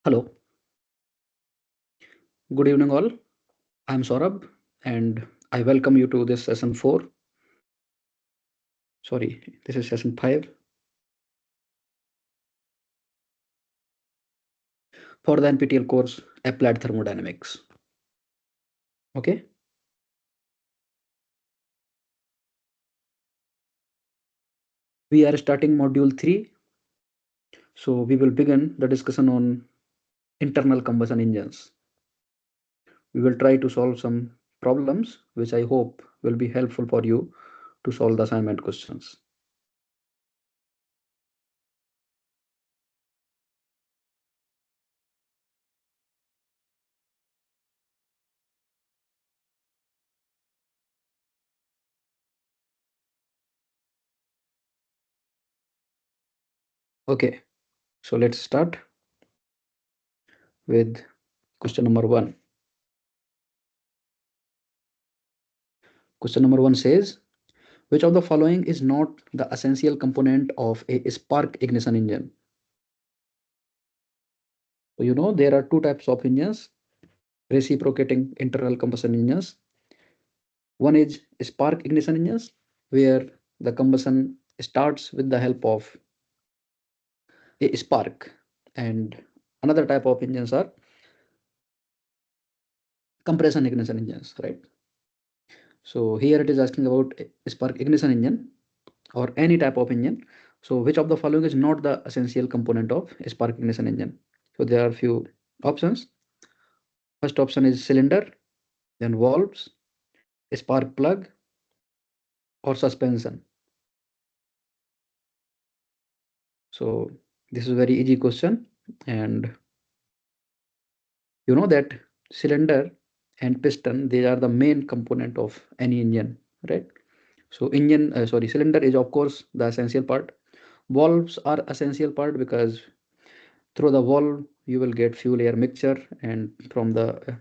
Hello, good evening, all. I'm Saurabh, and I welcome you to this session 4. Sorry, this is session 5 for the NPTEL course Applied Thermodynamics. Okay, we are starting module 3. So, we will begin the discussion on internal combustion engines. We will try to solve some problems which I hope will be helpful for you to solve the assignment questions. Okay, so let's start with question number 1. Question number 1 says, which of the following is not the essential component of a spark ignition engine? So, there are two types of engines, reciprocating internal combustion engines. One is spark ignition engines, where the combustion starts with the help of a spark. And another type of engines are compression ignition engines, right? So here it is asking about a spark ignition engine or any type of engine. So which of the following is not the essential component of a spark ignition engine? So there are few options. First option is cylinder, then valves, spark plug, or suspension. So this is a very easy question, and you know that cylinder and piston, they are the main component of any engine, right? So cylinder is of course the essential part. Valves are essential part because through the valve you will get fuel air mixture, and from the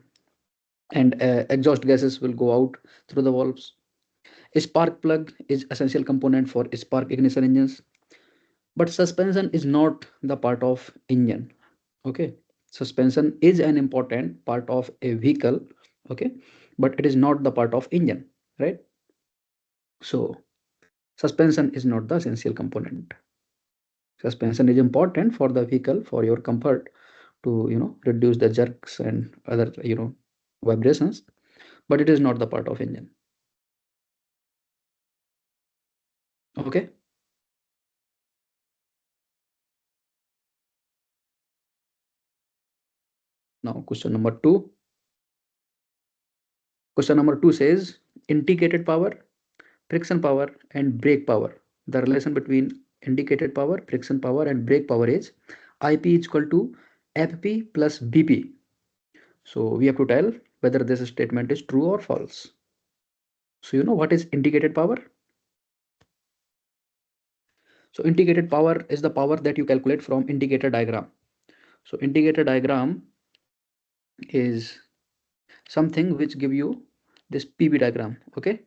exhaust gases will go out through the valves. A spark plug is essential component for spark ignition engines, but suspension is not the part of engine. Okay, suspension is an important part of a vehicle. Okay, but it is not the part of engine, right? So suspension is not the essential component. Suspension is important for the vehicle for your comfort, to reduce the jerks and other vibrations, but it is not the part of engine. Okay, now question number 2 says, indicated power, friction power, and brake power. The relation between indicated power, friction power, and brake power is IP is equal to FP plus BP. So we have to tell whether this statement is true or false. So what is indicated power? So indicated power is the power that you calculate from indicator diagram. So indicator diagram is something which give you this PV diagram. Okay,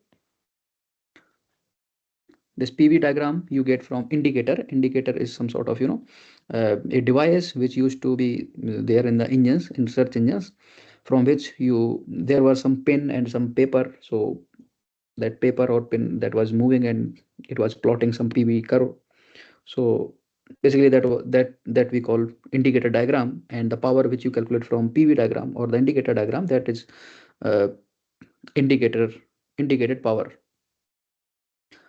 this PV diagram you get from indicator. Indicator is some sort of a device which used to be there in the engines, in search engines, from which there was some pen and some paper. So that paper or pen that was moving and it was plotting some PV curve. So basically that we call indicator diagram, and the power which you calculate from PV diagram or the indicator diagram, that is uh, indicated power.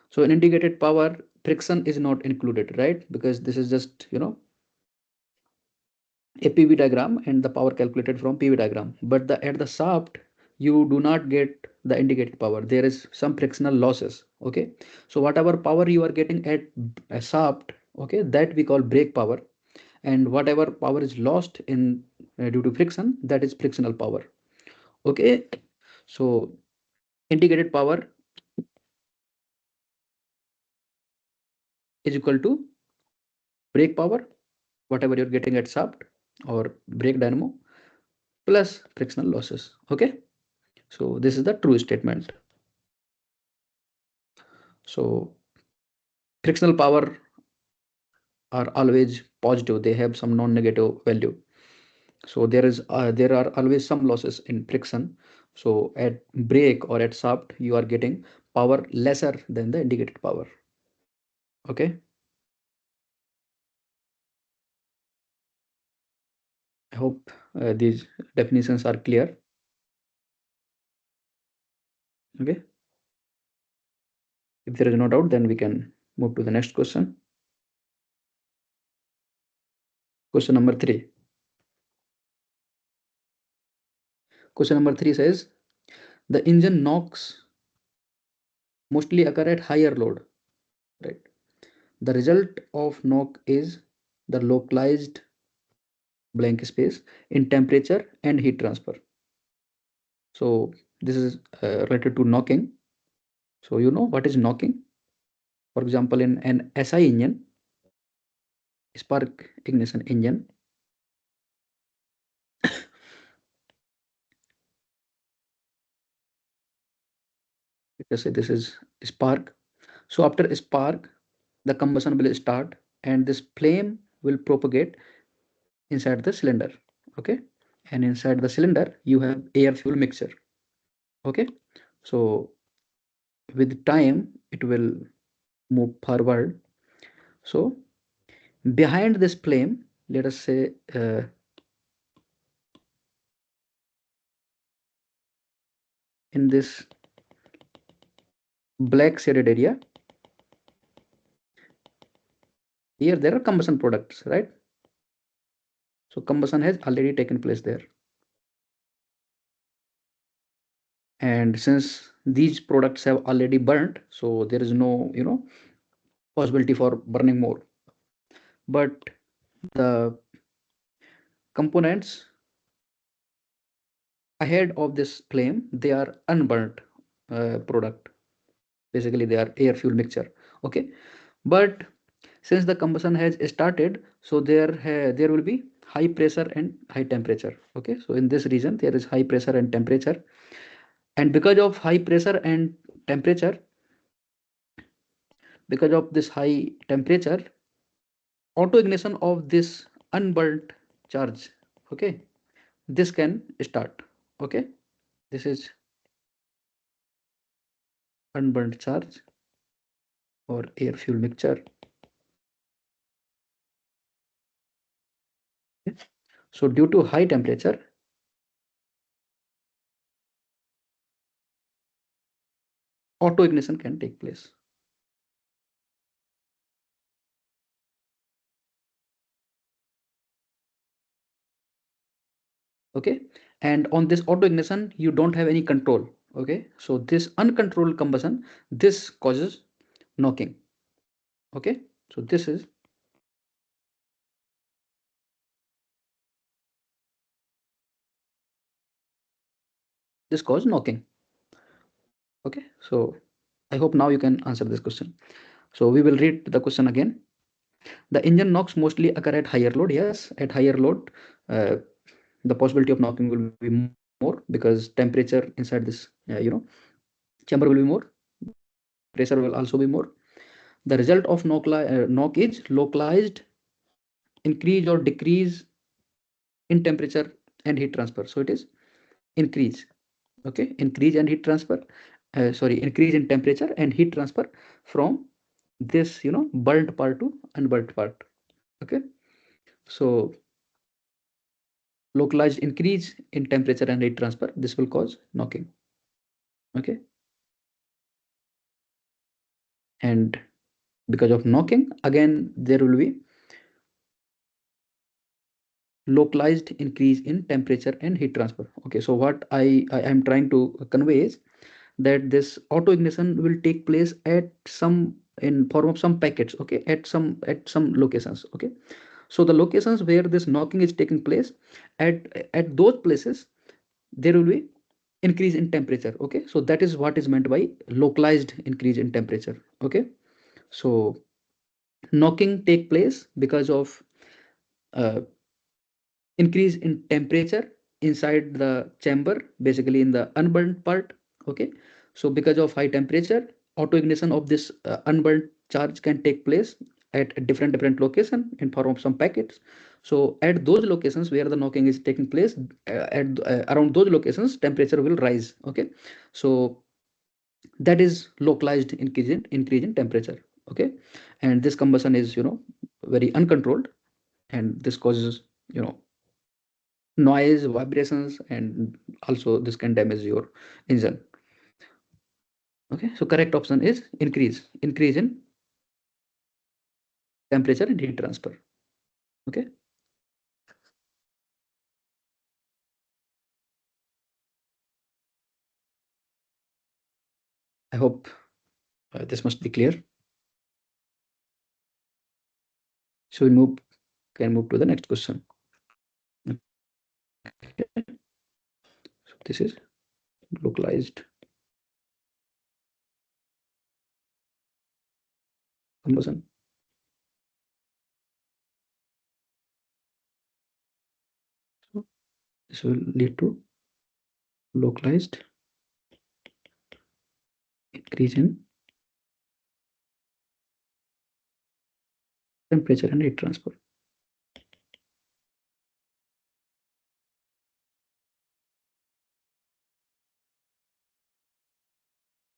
So in indicated power, friction is not included, right? Because this is just a PV diagram and the power calculated from PV diagram. But at the shaft, you do not get the indicated power. There is some frictional losses. Okay, so whatever power you are getting at a shaft, okay, that we call brake power, and whatever power is lost in due to friction, that is frictional power. Okay, so indicated power is equal to brake power, whatever you're getting at shaft or brake dynamo, plus frictional losses. Okay, so this is the true statement. So frictional power are always positive, they have some non-negative value. So there are always some losses in friction. So at brake or at shaft, you are getting power lesser than the indicated power. Okay. I hope these definitions are clear. Okay. If there is no doubt, then we can move to the next question. Question number 3. Question number 3 says the engine knocks mostly occur at higher load, right? The result of knock is the localized blank space in temperature and heat transfer. So this is related to knocking. So you know what is knocking? For example, in an SI engine, spark ignition engine, let us say this is spark. So after spark, the combustion will start and this flame will propagate inside the cylinder. Okay. And inside the cylinder, you have air fuel mixture. Okay. So with time, it will move forward. So behind this flame, let us say in this black shaded area, here there are combustion products, right? So combustion has already taken place there. And since these products have already burnt, so there is no, possibility for burning more. But the components ahead of this flame, they are unburnt product. Basically, they are air fuel mixture. Okay. But since the combustion has started, so there will be high pressure and high temperature. Okay. So in this region, there is high pressure and temperature. And temperature, because of this high temperature, auto ignition of this unburnt charge, okay, this can start. Okay. This is unburnt charge or air fuel mixture. Okay. So due to high temperature, auto ignition can take place. Okay. And on this auto ignition, you don't have any control. Okay. So this uncontrolled combustion, this causes knocking. Okay. So this causes knocking. Okay. So I hope now you can answer this question. So we will read the question again. The engine knocks mostly occur at higher load. Yes, at higher load, uh, the possibility of knocking will be more because temperature inside this, chamber will be more. Pressure will also be more. The result of knock is localized increase or decrease in temperature and heat transfer. So it is increase. Okay, increase and heat transfer. Increase in temperature and heat transfer from this, burnt part to unburnt part. Okay, so localized increase in temperature and heat transfer, this will cause knocking. Okay. And because of knocking, again there will be localized increase in temperature and heat transfer. Okay, so what I am trying to convey is that this auto ignition will take place at some in form of some packets. Okay, at some locations. Okay, so the locations where this knocking is taking place, at those places there will be increase in temperature. Okay, so that is what is meant by localized increase in temperature. Okay, so knocking take place because of uh, increase in temperature inside the chamber, basically in the unburnt part. Okay, so because of high temperature, auto ignition of this unburnt charge can take place at a different location in form of some packets. So at those locations where the knocking is taking place, around those locations, temperature will rise. Okay, so that is localized increase in temperature. Okay, and this combustion is very uncontrolled, and this causes you know noise, vibrations, and also this can damage your engine. Okay, so correct option is increase in temperature and heat transfer. Okay, I hope this must be clear. So we can move to the next question. Okay. So this is localized combustion. So this will lead to localized increase in temperature and heat transfer.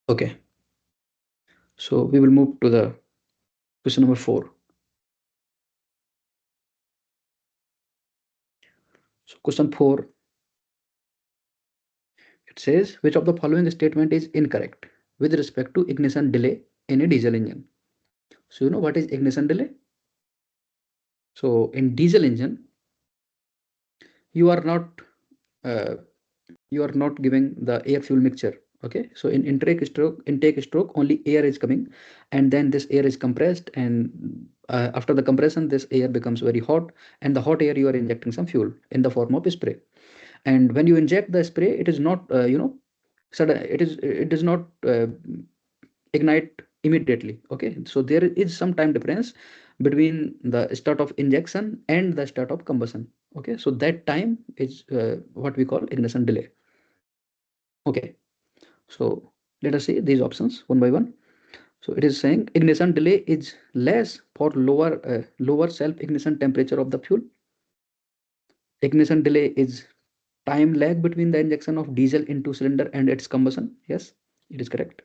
Okay, so we will move to the question number 4. So question 4, it says which of the following statement is incorrect with respect to ignition delay in a diesel engine. So you know what is ignition delay? So in diesel engine, you are not uh, giving the air fuel mixture. Okay, so in intake stroke only air is coming, and then this air is compressed, and after the compression this air becomes very hot, and the hot air you are injecting some fuel in the form of spray. And when you inject the spray, it is not sudden, it does not ignite immediately. Okay, so there is some time difference between the start of injection and the start of combustion. Okay, so that time is what we call ignition delay. Okay, so let us see these options one by one. So it is saying ignition delay is less for lower self ignition temperature of the fuel. Ignition delay is time lag between the injection of diesel into cylinder and its combustion. Yes, it is correct.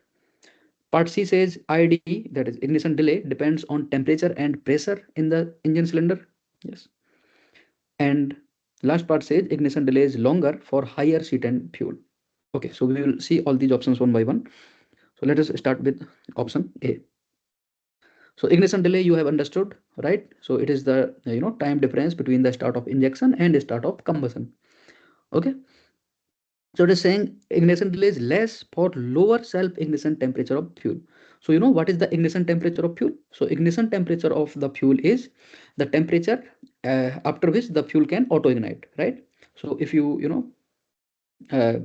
Part C says ID, that is ignition delay, depends on temperature and pressure in the engine cylinder. Yes. And last part says ignition delay is longer for higher C10 fuel. Okay, so we will see all these options one by one. So let us start with option A. So ignition delay you have understood, right? So it is the time difference between the start of injection and the start of combustion. Okay. So it is saying ignition delay is less for lower self ignition temperature of fuel. So you know what is the ignition temperature of fuel? So ignition temperature of the fuel is the temperature after which the fuel can auto ignite, right? So if uh,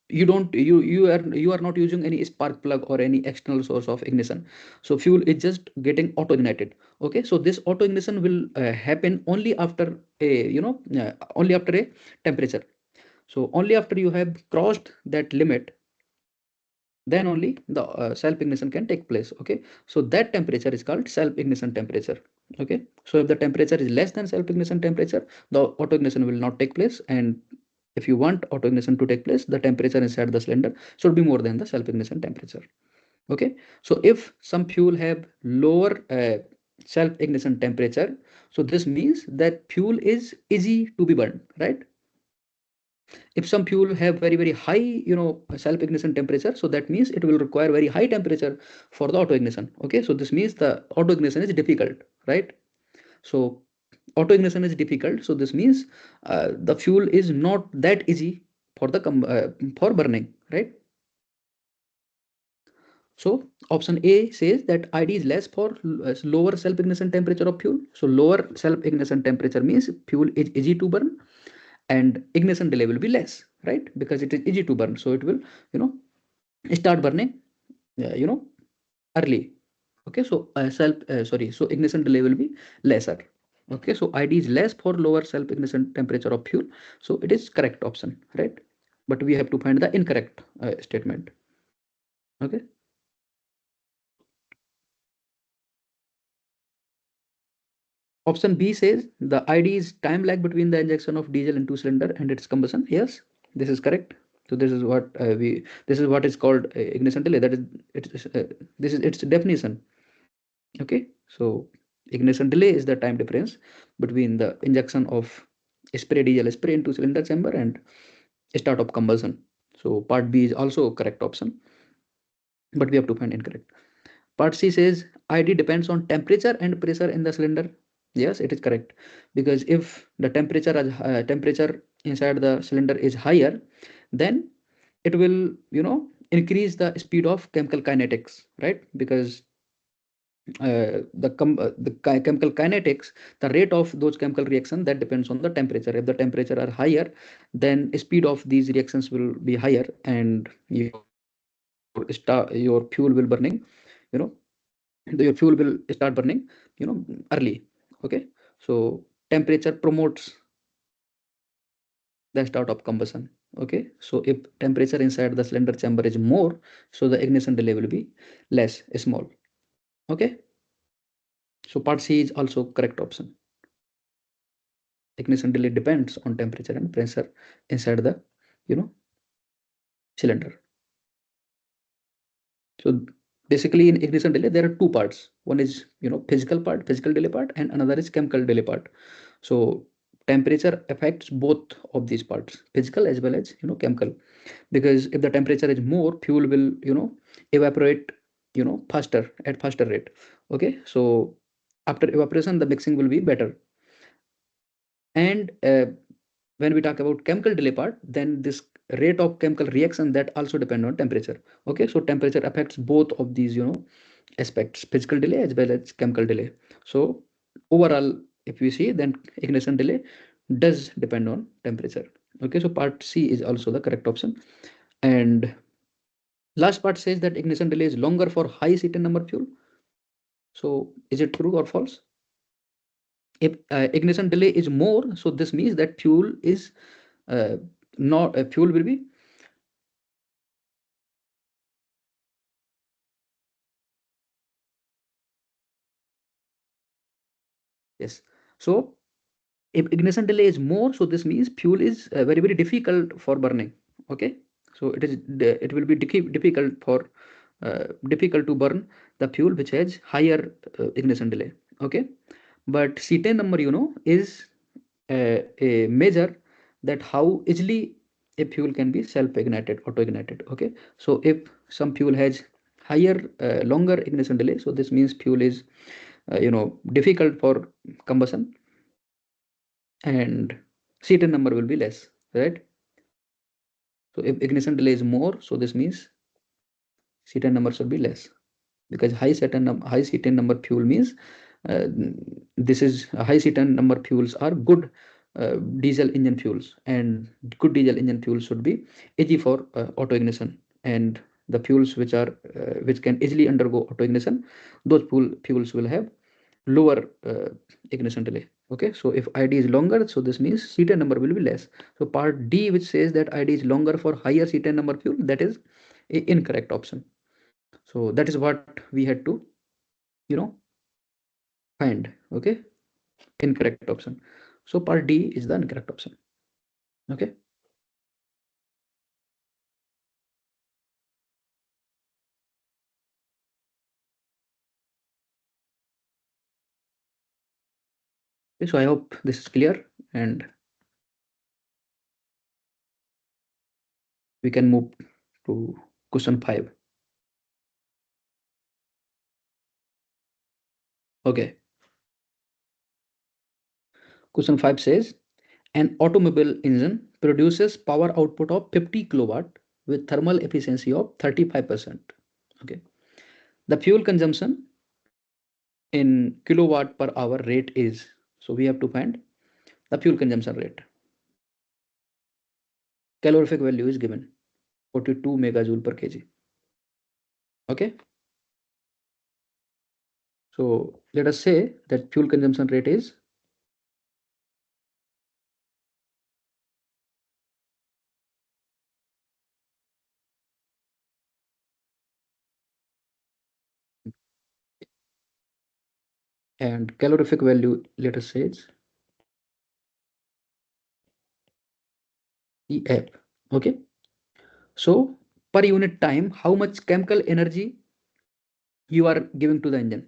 you are not using any spark plug or any external source of ignition, so fuel is just getting auto ignited. Okay, so this auto ignition will happen only after only after a temperature. So only after you have crossed that limit, then only the self ignition can take place. Okay, so that temperature is called self ignition temperature. Okay, so if the temperature is less than self ignition temperature, the auto ignition will not take place, and if you want auto ignition to take place, the temperature inside the cylinder should be more than the self ignition temperature. Okay, so if some fuel have lower self ignition temperature, so this means that fuel is easy to be burned, right? If some fuel have very high self ignition temperature, so that means it will require very high temperature for the auto ignition. Okay, so this means the auto ignition is difficult, right? So auto ignition is difficult, so this means the fuel is not that easy for the for burning, right? So option A says that ID is less for lower self ignition temperature of fuel. So lower self ignition temperature means fuel is easy to burn, and ignition delay will be less, right? Because it is easy to burn, so it will you know start burning you know early. Okay, so so ignition delay will be lesser. Okay, so ID is less for lower self ignition temperature of fuel, so it is correct option, right? But we have to find the incorrect statement. Okay, Option B says the ID is time lag between the injection of diesel into cylinder and its combustion. Yes, this is correct. So this is what this is what is called ignition delay. That is this is its definition. Okay, so ignition delay is the time difference between the injection of diesel spray into cylinder chamber and start of combustion. So part B is also correct option, but we have to find incorrect. Part C says ID depends on temperature and pressure in the cylinder. Yes, it is correct, because if the temperature inside the cylinder is higher, then it will increase the speed of chemical kinetics, right? Because chemical kinetics, the rate of those chemical reaction, that depends on the temperature. If the temperature are higher, then speed of these reactions will be higher, and your fuel will burning, you know your fuel will start burning early. Okay, so temperature promotes the start of combustion. Okay, so if temperature inside the cylinder chamber is more, so the ignition delay will be less, small. Okay, so part C is also correct option. Ignition delay depends on temperature and pressure inside the you know cylinder. So basically in ignition delay there are two parts. One is physical part, physical delay part, and another is chemical delay part. So temperature affects both of these parts, physical as well as chemical. Because if the temperature is more, fuel will evaporate faster, at faster rate. Okay, so after evaporation the mixing will be better. And when we talk about chemical delay part, then this rate of chemical reaction, that also depend on temperature. Okay, so temperature affects both of these aspects, physical delay as well as chemical delay. So overall, if we see, then ignition delay does depend on temperature. Okay, so part C is also the correct option. And last part says that ignition delay is longer for high CTN number fuel. So is it true or false? If ignition delay is more, so this means that fuel is uh, not fuel will be. Yes. So if ignition delay is more, so this means fuel is very difficult for burning. Okay, so it will be difficult for difficult to burn the fuel which has higher ignition delay. Okay, but C10 number is a measure that how easily a fuel can be self ignited, auto ignited. Okay, so if some fuel has higher longer ignition delay, so this means fuel is difficult for combustion, and C10 number will be less, right? So if ignition delay is more, so this means C10 number should be less, because high C10 number fuel means uh, this is high C10 number fuels are good diesel engine fuels, and good diesel engine fuels should be easy for auto ignition. And the fuels which can easily undergo auto ignition, those fuels will have lower ignition delay. Okay, so if ID is longer, so this means C10 number will be less. So part D, which says that ID is longer for higher C10 number fuel, that is a incorrect option. So that is what we had to you know find. Okay, incorrect option. So part D is the incorrect option. Okay, so I hope this is clear, and we can move to question 5. Okay, question 5 says an automobile engine produces power output of 50 kilowatt with thermal efficiency of 35%. Okay, the fuel consumption in kilowatt per hour rate is, so we have to find the fuel consumption rate. Calorific value is given 42 megajoule per kg. Okay, so let us say that fuel consumption rate is and calorific value, let us say, is EF. Okay, so per unit time, how much chemical energy you are giving to the engine?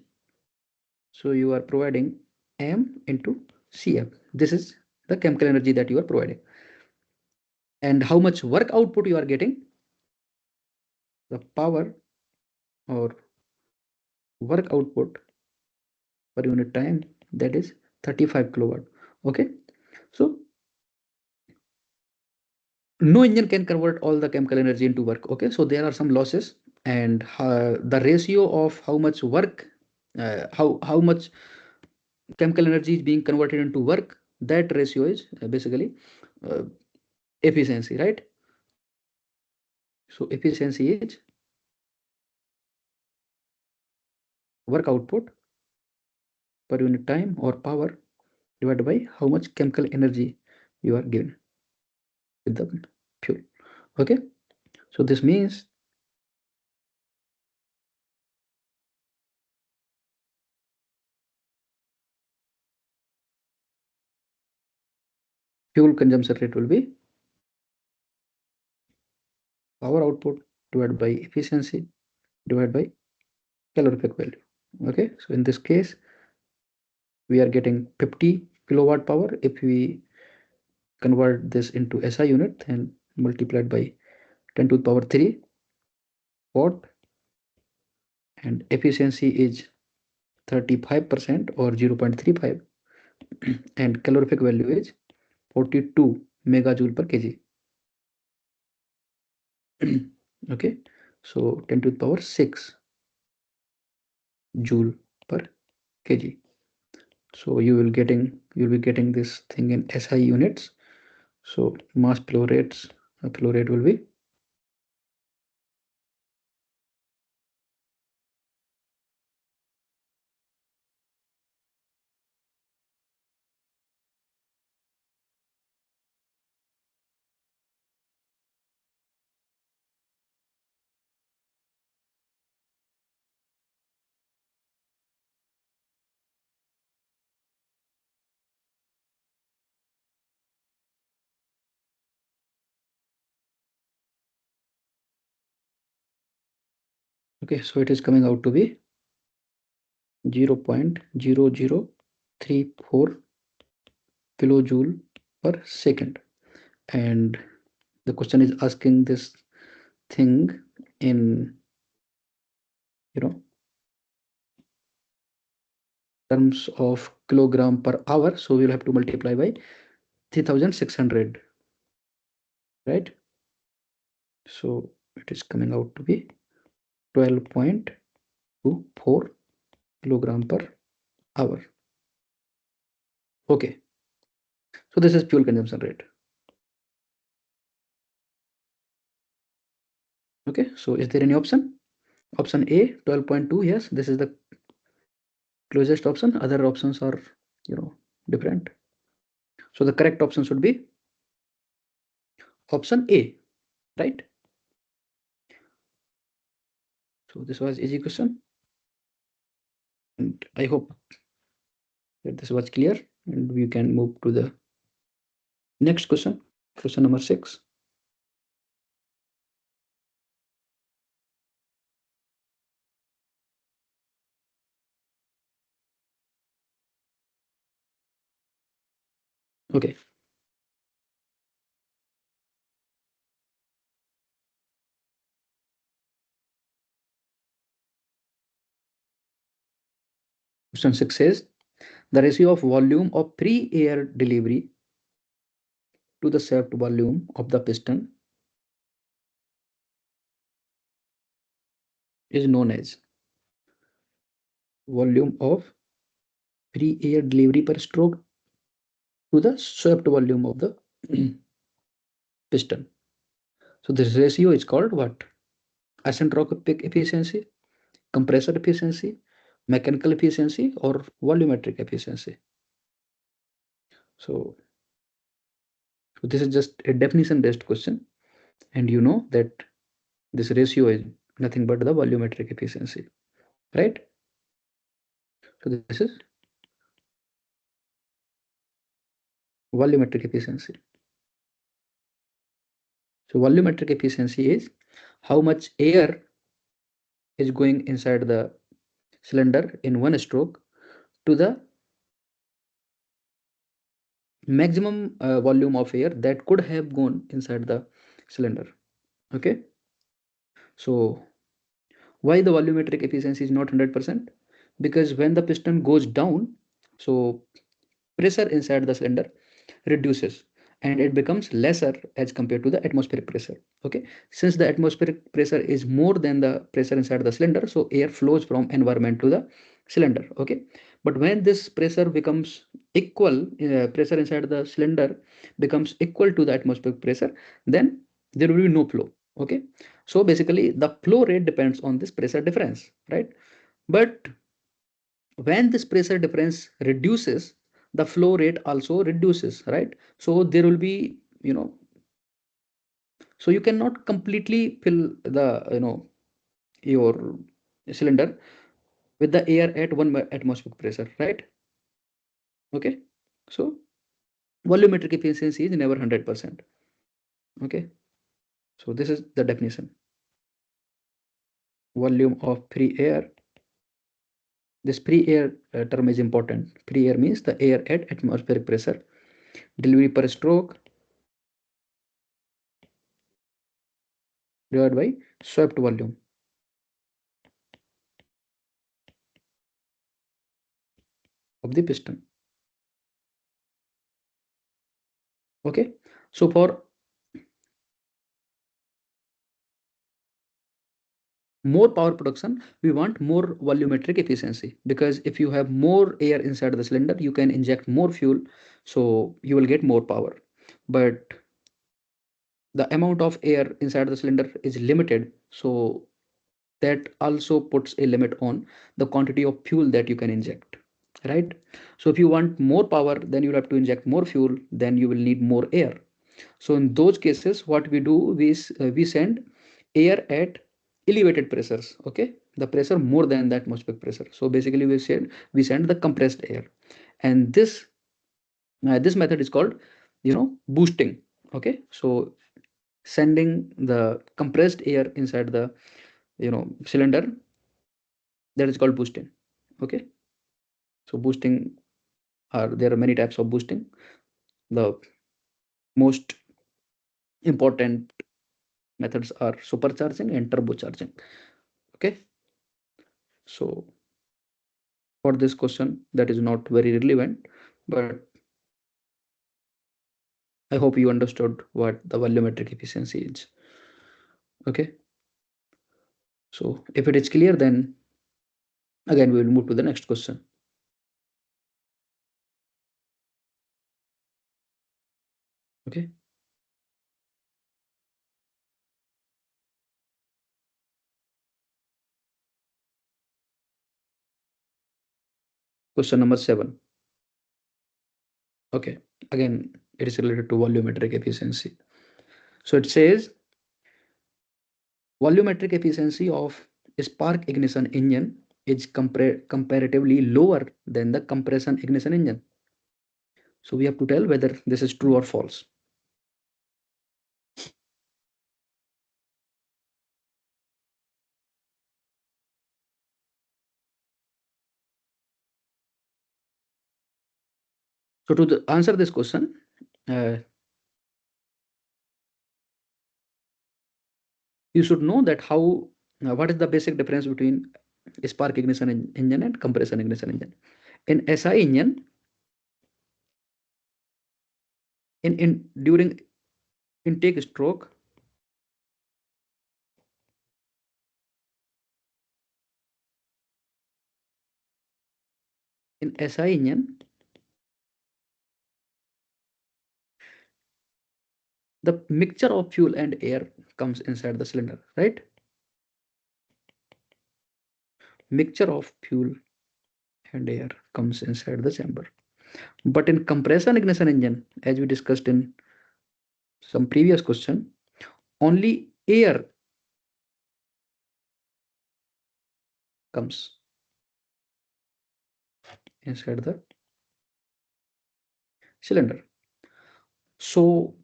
So you are providing M into CF. This is the chemical energy that you are providing. And how much work output you are getting? The power or work output per unit time, that is 35 kilowatt. Okay, so no engine can convert all the chemical energy into work. Okay, so there are some losses, and the ratio of how much work, how much chemical energy is being converted into work, that ratio is basically uh, efficiency, right? So efficiency is work output per unit time or power divided by how much chemical energy you are given with the fuel. Okay, so this means fuel consumption rate will be power output divided by efficiency divided by calorific value. Okay, so in this case we are getting 50 kilowatt power. If we convert this into SI unit and multiplied by 10 to the power 3 watt, and efficiency is 35% or 0.35, and calorific value is 42 megajoule per kg. Okay, so 10 to the power 6 joule per kg. So you'll be getting this thing in SI units. So mass flow rate will be okay. So it is coming out to be 0.0034 kilojoule per second, and the question is asking this thing in, you know, terms of kilogram per hour. So we'll have to multiply by 3600, right? So it is coming out to be 12.24 kilogram per hour. Okay, so this is fuel consumption rate. Okay, so is there any option? Option A, 12.2. Yes, this is the closest option. Other options are, you know, different. So the correct option should be option A, right? So this was easy question, and I hope that this was clear, and we can move to the next question, question number 6. Okay, question 6 says the ratio of volume of free air delivery to the shaft volume of the piston is known as volume of free air delivery per stroke to the shaft volume of the piston. So this ratio is called what? Isentropic efficiency, compressor efficiency, mechanical efficiency, or volumetric efficiency. So, so this is just a definition based question, and you know that this ratio is nothing but the volumetric efficiency, right? So this is volumetric efficiency. So volumetric efficiency is how much air is going inside the cylinder in one stroke to the maximum volume of air that could have gone inside the cylinder. Okay, so why the volumetric efficiency is not 100%? Because when the piston goes down, so pressure inside the cylinder reduces and it becomes lesser as compared to the atmospheric pressure. Okay, since the atmospheric pressure is more than the pressure inside the cylinder, so air flows from environment to the cylinder. Okay, but when this pressure becomes equal, pressure inside the cylinder becomes equal to the atmospheric pressure, then there will be no flow. Okay, so basically the flow rate depends on this pressure difference, right? But when this pressure difference reduces, the flow rate also reduces, right? So there will be, so you cannot completely fill the, your cylinder with the air at one atmospheric pressure, right? Okay, so volumetric efficiency is never 100%. Okay, so this is the definition. Volume of free air. This free air term is important. Free air means the air at atmospheric pressure. Delivery per stroke divided by swept volume of the piston. Okay, so for more power production, we want more volumetric efficiency, because if you have more air inside the cylinder, you can inject more fuel, so you will get more power. But the amount of air inside the cylinder is limited, so that also puts a limit on the quantity of fuel that you can inject, right? So if you want more power, then you have to inject more fuel, then you will need more air. So in those cases, what we do, we send air at elevated pressures. Okay, the pressure more than the atmospheric pressure. So basically, we send the compressed air, and this method is called, boosting. Okay, so sending the compressed air inside the, cylinder, that is called boosting. Okay, so boosting, there are many types of boosting. The most important methods are supercharging and turbocharging. Okay, so for this question, that is not very relevant, but I hope you understood what the volumetric efficiency is. Okay, so if it is clear, then again we will move to the next question. Okay, question number 7. Okay, again it is related to volumetric efficiency. So it says volumetric efficiency of spark ignition engine is comparatively lower than the compression ignition engine. So we have to tell whether this is true or false. So to answer this question, you should know that what is the basic difference between spark ignition engine and compression ignition engine. In SI engine, in during intake stroke, in SI engine, the mixture of fuel and air comes inside the cylinder, right? Mixture of fuel and air comes inside the chamber. But in compression ignition engine, as we discussed in some previous question, only air comes inside the cylinder. So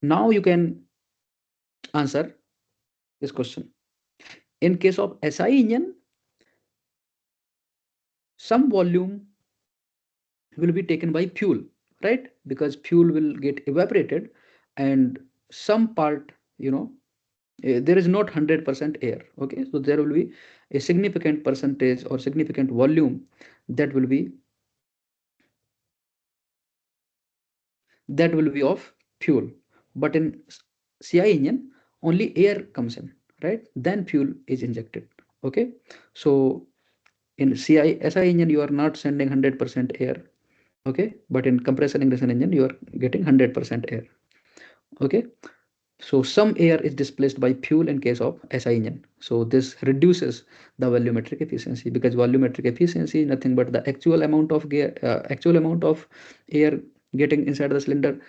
now you can answer this question. In case of SI engine, some volume will be taken by fuel, right? Because fuel will get evaporated, and some part, there is not 100% air. Okay, so there will be a significant percentage or significant volume that will be of fuel. But in CI engine, only air comes in, right? Then fuel is injected. Okay, so in SI engine, you are not sending 100% air. Okay, but in compression ignition engine, you are getting 100% air. Okay, so some air is displaced by fuel in case of SI engine. So this reduces the volumetric efficiency, because volumetric efficiency is nothing but the actual amount of air getting inside the cylinder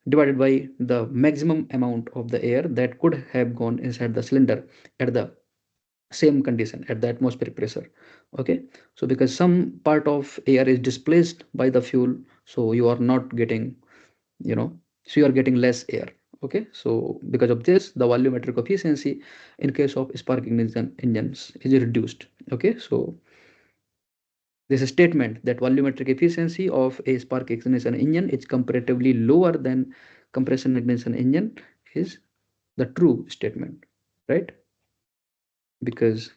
divided by the maximum amount of the air that could have gone inside the cylinder at the same condition, at the atmospheric pressure. Okay, so because some part of air is displaced by the fuel, so you are not getting, you know so you are getting less air. Okay, so because of this, the volumetric efficiency in case of spark ignition engines is reduced. Okay, so this statement that volumetric efficiency of a spark ignition engine is comparatively lower than compression ignition engine is the true statement, right? Because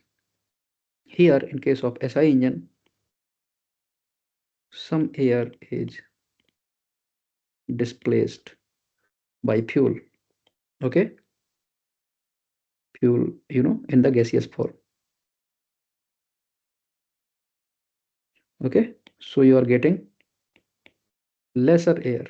here in case of SI engine, some air is displaced by fuel. Okay, fuel, in the gaseous form. Okay, so you are getting lesser air.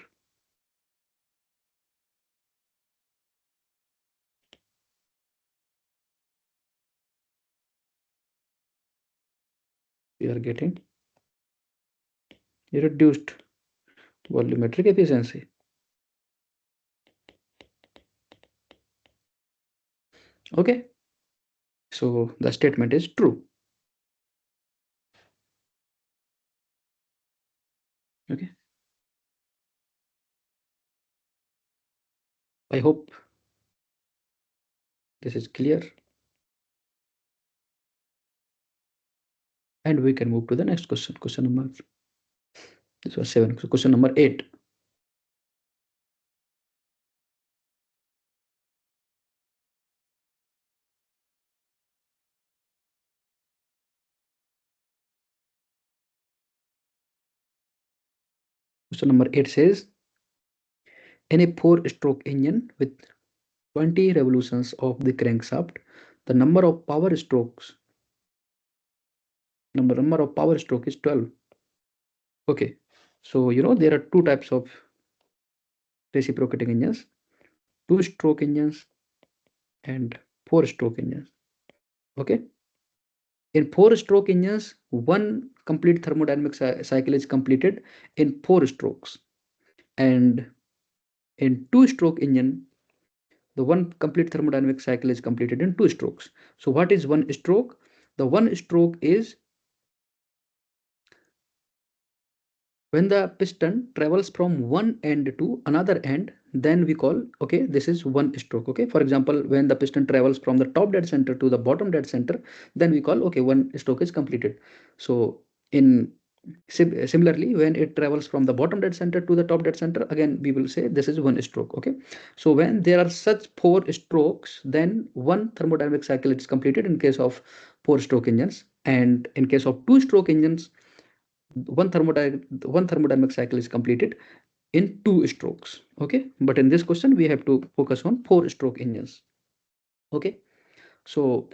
You are getting reduced volumetric efficiency. Okay, so the statement is true. Okay, I hope this is clear, and we can move to the next question. Question number, this was 7. So question number 8. Question number 8 says, in a 4-stroke engine with 20 revolutions of the crankshaft, the number of power stroke is 12. Okay, so there are two types of reciprocating engines: 2-stroke engines and 4-stroke engines. Okay, in 4-stroke engines, one complete thermodynamic cycle is completed in 4 strokes, and in 2-stroke engine, the one complete thermodynamic cycle is completed in 2 strokes. So what is one stroke? The one stroke is when the piston travels from one end to another end, then we call, okay, this is one stroke. Okay, for example, when the piston travels from the top dead center to the bottom dead center, then we call, okay, one stroke is completed. So in similarly, when it travels from the bottom dead center to the top dead center, again we will say this is one stroke. Okay, so when there are such 4 strokes, then one thermodynamic cycle is completed in case of 4-stroke engines, and in case of 2-stroke engines, one thermodynamic cycle is completed in 2 strokes. Okay, but in this question we have to focus on 4-stroke engines. Okay, so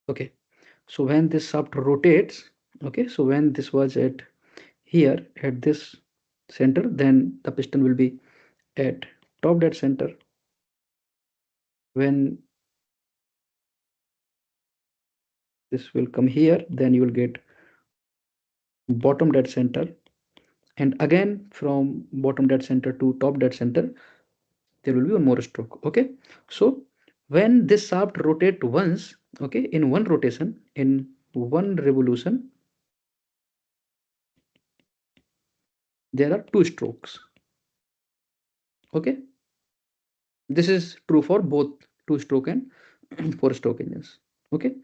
okay, so when this shaft rotates, okay, so when this was at here at this center, then the piston will be at top dead center. When This will come here, then you will get bottom dead center, and again from bottom dead center to top dead center there will be one more stroke. Okay, so when this shaft rotate once, okay, in one rotation, in one revolution, there are two strokes. Okay, this is true for both two stroke and four stroke engines. Okay,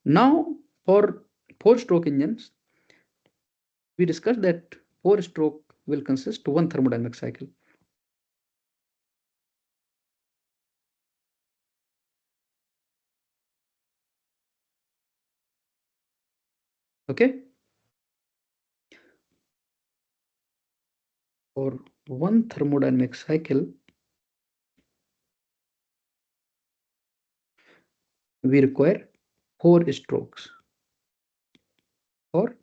now for four stroke engines, we discussed that four stroke will consist one thermodynamic cycle. Okay, for one thermodynamic cycle, we require four strokes for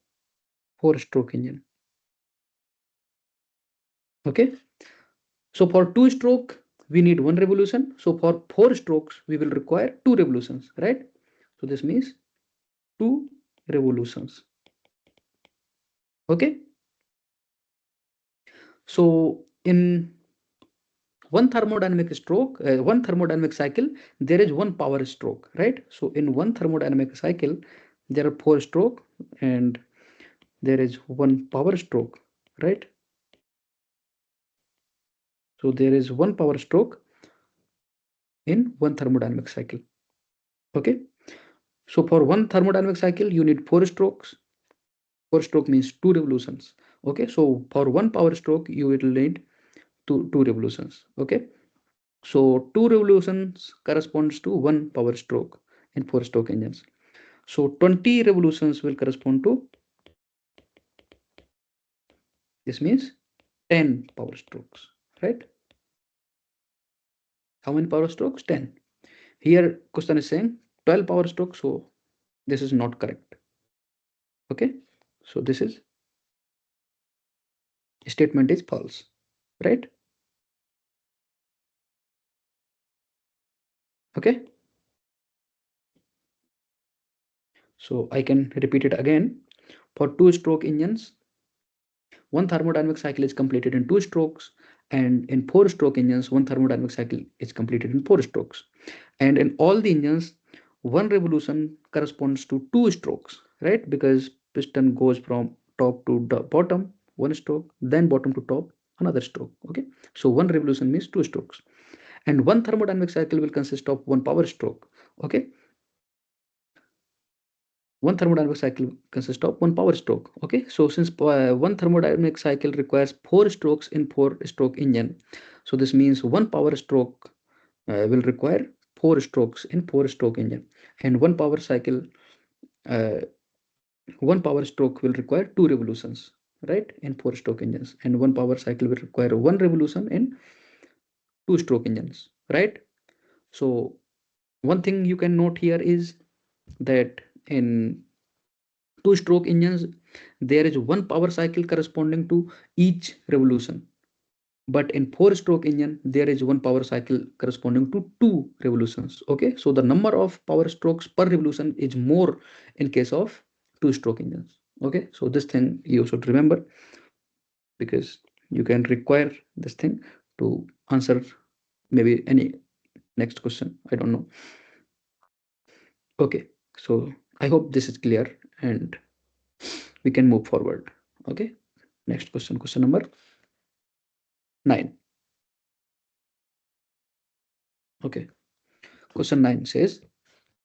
four stroke engine. Okay, so for two stroke, we need one revolution. So for four strokes, we will require two revolutions, right? So this means two revolutions. Okay, so in one thermodynamic cycle, there is one power stroke, right? So in one thermodynamic cycle, there are four stroke and there is one power stroke, right? So there is one power stroke in one thermodynamic cycle. Okay, so for one thermodynamic cycle, you need four strokes. Four stroke means two revolutions. Okay, so for one power stroke, you will need two revolutions. Okay, so two revolutions corresponds to one power stroke in four stroke engines. So 20 revolutions will correspond to, this means 10 power strokes, right? How many power strokes? 10. Here question is saying 12 power strokes, so this is not correct. Okay, so this is statement is false, right? Okay, so I can repeat it again. For two stroke engines, one thermodynamic cycle is completed in two strokes, and in four stroke engines, one thermodynamic cycle is completed in four strokes. And in all the engines, one revolution corresponds to two strokes, right? Because piston goes from top to the bottom, one stroke, then bottom to top, another stroke. Okay, so one revolution means two strokes, and one thermodynamic cycle will consist of one power stroke. Okay, one thermodynamic cycle consists of one power stroke. Okay, so since one thermodynamic cycle requires four strokes in four stroke engine, so this means one power stroke will require four strokes in four stroke engine, and uh, one power stroke will require two revolutions, right, in four stroke engines, and one power cycle will require one revolution in two stroke engines, right? So one thing you can note here is that in two stroke engines there is one power cycle corresponding to each revolution, but in four stroke engine there is one power cycle corresponding to two revolutions. Okay, so the number of power strokes per revolution is more in case of two stroke engines. Okay, so this thing you should remember, because you can require this thing to answer maybe any next question, I don't know. Okay, so I hope this is clear and we can move forward. Okay, next question, question number 9. Okay, question 9 says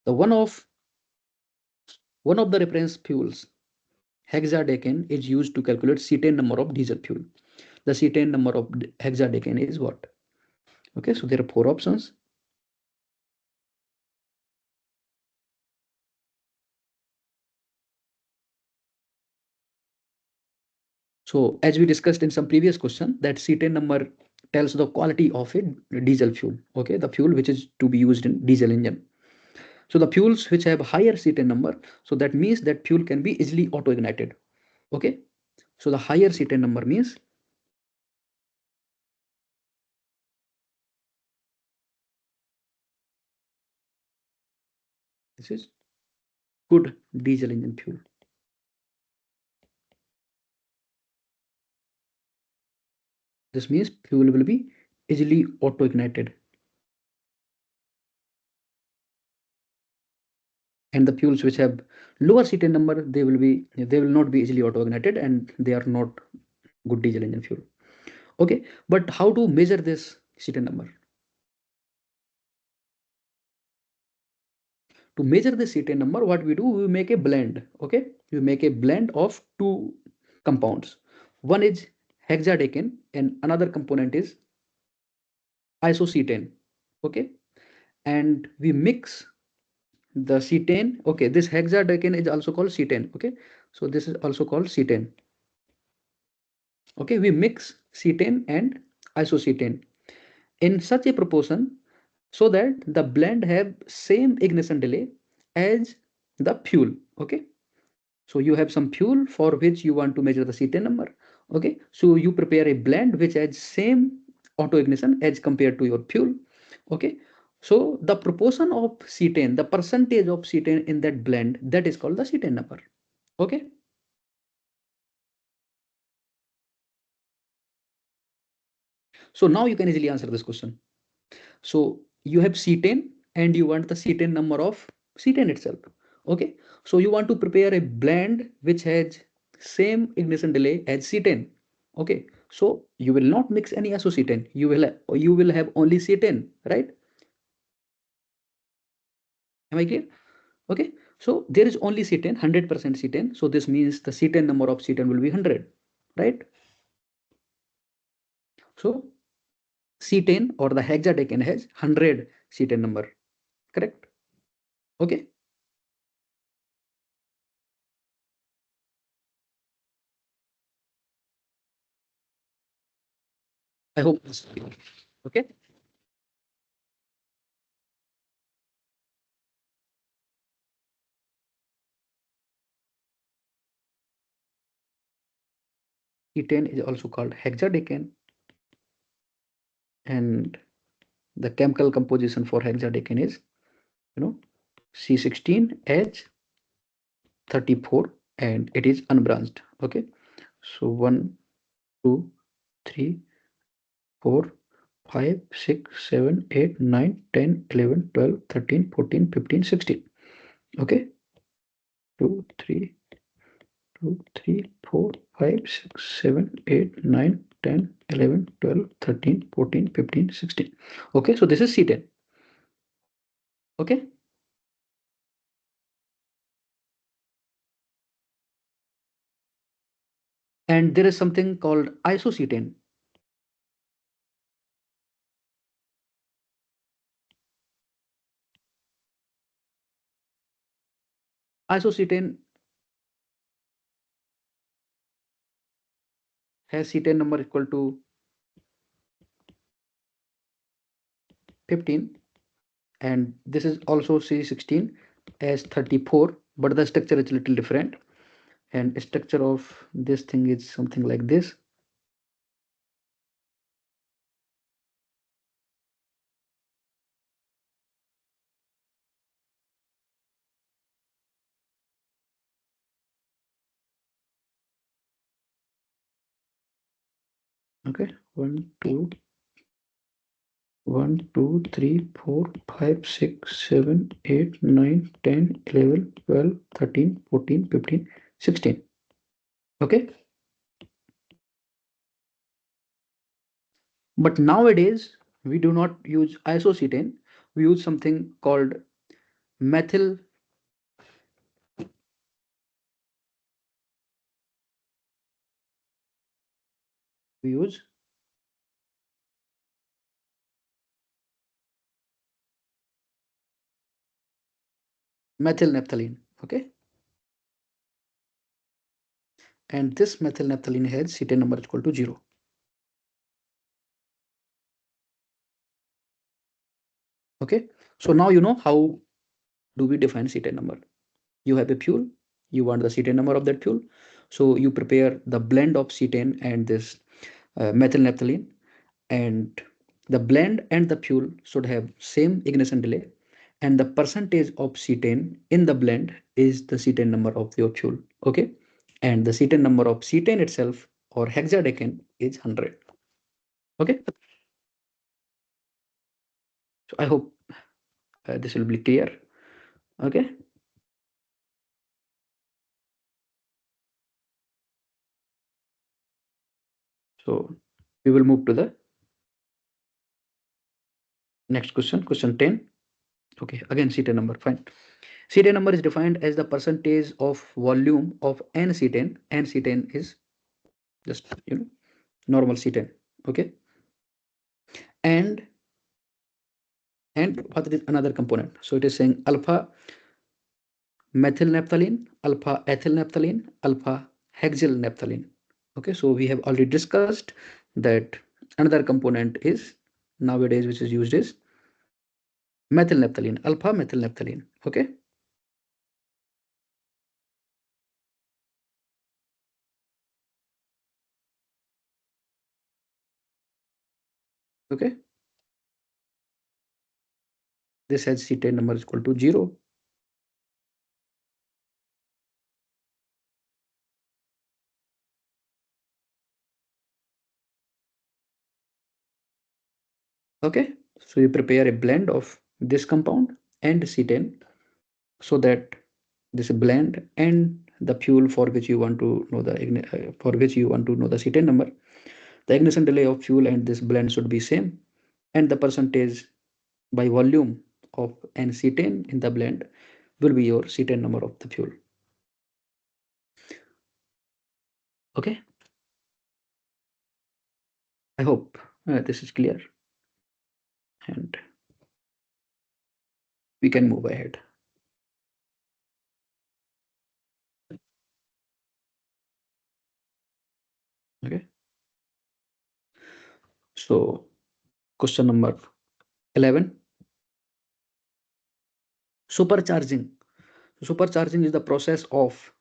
the one of the reference fuels, hexadecane, is used to calculate cetane number of diesel fuel. The cetane number of hexadecane is what? Okay, so there are four options. So as we discussed in some previous question, that cetane number tells the quality of a diesel fuel. Okay, the fuel which is to be used in diesel engine. So the fuels which have higher cetane number, so that means that fuel can be easily auto ignited. Okay, so the higher cetane number means this is good diesel engine fuel. This means fuel will be easily auto ignited, and the fuels which have lower ctn number, they will not be easily auto ignited, and they are not good diesel engine fuel. Okay, but how to measure this ctn number? To measure the ctn number, what we do, we make a blend. Okay, we make a blend of two compounds. One is hexadecane and another component is isocetane. Okay, and we mix the cetane. Okay, this hexadecane is also called cetane. Okay, so this is also called cetane. Okay, we mix cetane and isocetane in such a proportion so that the blend have same ignition delay as the fuel. Okay, so you have some fuel for which you want to measure the cetane number. Okay, so you prepare a blend which has same auto ignition as compared to your fuel. Okay, so the proportion of cetane, the percentage of cetane in that blend, that is called the cetane number. Okay, so now you can easily answer this question. So you have cetane and you want the cetane number of cetane itself. Okay, so you want to prepare a blend which has same ignition delay as cetane. Okay, so you will not mix any isocetane. You will have only cetane, right? Am I clear? Okay, so there is only cetane, 100% cetane. So this means the cetane number of cetane will be 100, right? So cetane or the hexadecane has 100 cetane number, correct? Okay, I hope this is clear. Okay, ketane is also called hexadecane, and the chemical composition for hexadecane is, you know, C16H34, and it is unbranched. Okay, so 1, 2, 3, 4, 5, 6, 7, 8, 9, 10, 11, 12, 13, 14, 15, 16. Okay, 2, 3, 2, 3, 4, 5, 6, 7, 8, 9, 10, 11, 12, 13, 14, 15, 16. Okay, so this is C10. Okay, and there is something called isocetane. Isocetane has cetane number equal to 15, and this is also C16 as 34, but the structure is a little different, and structure of this thing is something like this. Okay, 1, 2, 1, 2, 3, 4, 5, 6, 7, 8, 9, 10, 11, 12, 13, 14, 15, 16. Okay, but nowadays we do not use isocetane, we use something called methyl. We use methyl naphthalene. Okay, and this methyl naphthalene has cetane number equal to 0. Okay, so now you know how do we define cetane number. You have a fuel, you want the cetane number of that fuel, so you prepare the blend of cetane and this methyl naphthalene, and the blend and the fuel should have same ignition delay, and the percentage of cetane in the blend is the cetane number of your fuel. Okay, and the cetane number of cetane itself or hexadecane is 100. Okay, so I hope this will be clear. Okay, so we will move to the next question, question 10. Okay, again cetane number, fine. Cetane number is defined as the percentage of volume of n cetane. N cetane is just normal cetane. Okay, and what is another component? So it is saying alpha methyl naphthalene, alpha ethyl naphthalene, alpha hexyl naphthalene. Okay, so we have already discussed that another component is nowadays which is used is methyl naphthalene, alpha methyl naphthalene. Okay, okay, this has cetane number is equal to 0. Okay, so you prepare a blend of this compound and cetane so that this blend and the fuel for which you want to know the cetane number, the ignition delay of fuel and this blend should be same, and the percentage by volume of n cetane in the blend will be your cetane number of the fuel. Okay, I hope this is clear and we can move ahead. Okay, so question number 11, supercharging. Supercharging is the process of,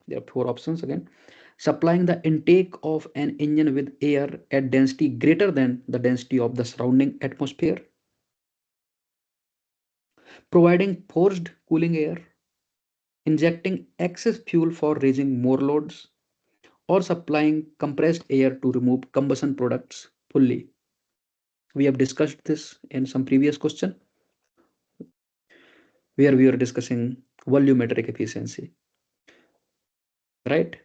there are four options again: supplying the intake of an engine with air at density greater than the density of the surrounding atmosphere, providing forced cooling air, injecting excess fuel for raising more loads, or supplying compressed air to remove combustion products fully. We have discussed this in some previous question where we were discussing volumetric efficiency, right?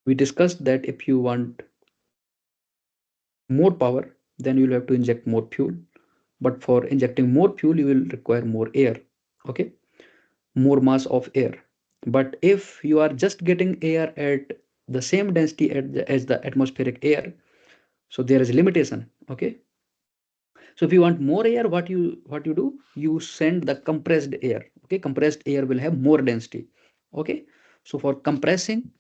We discussed that if you want more power, then you'll have to inject more fuel. But for injecting more fuel, you will require more air. Okay, more mass of air. But if you are just getting air at the same density as the atmospheric air, so there is a limitation. Okay, so if you want more air, what you do, you send the compressed air. Okay, compressed air will have more density. Okay, so for compressing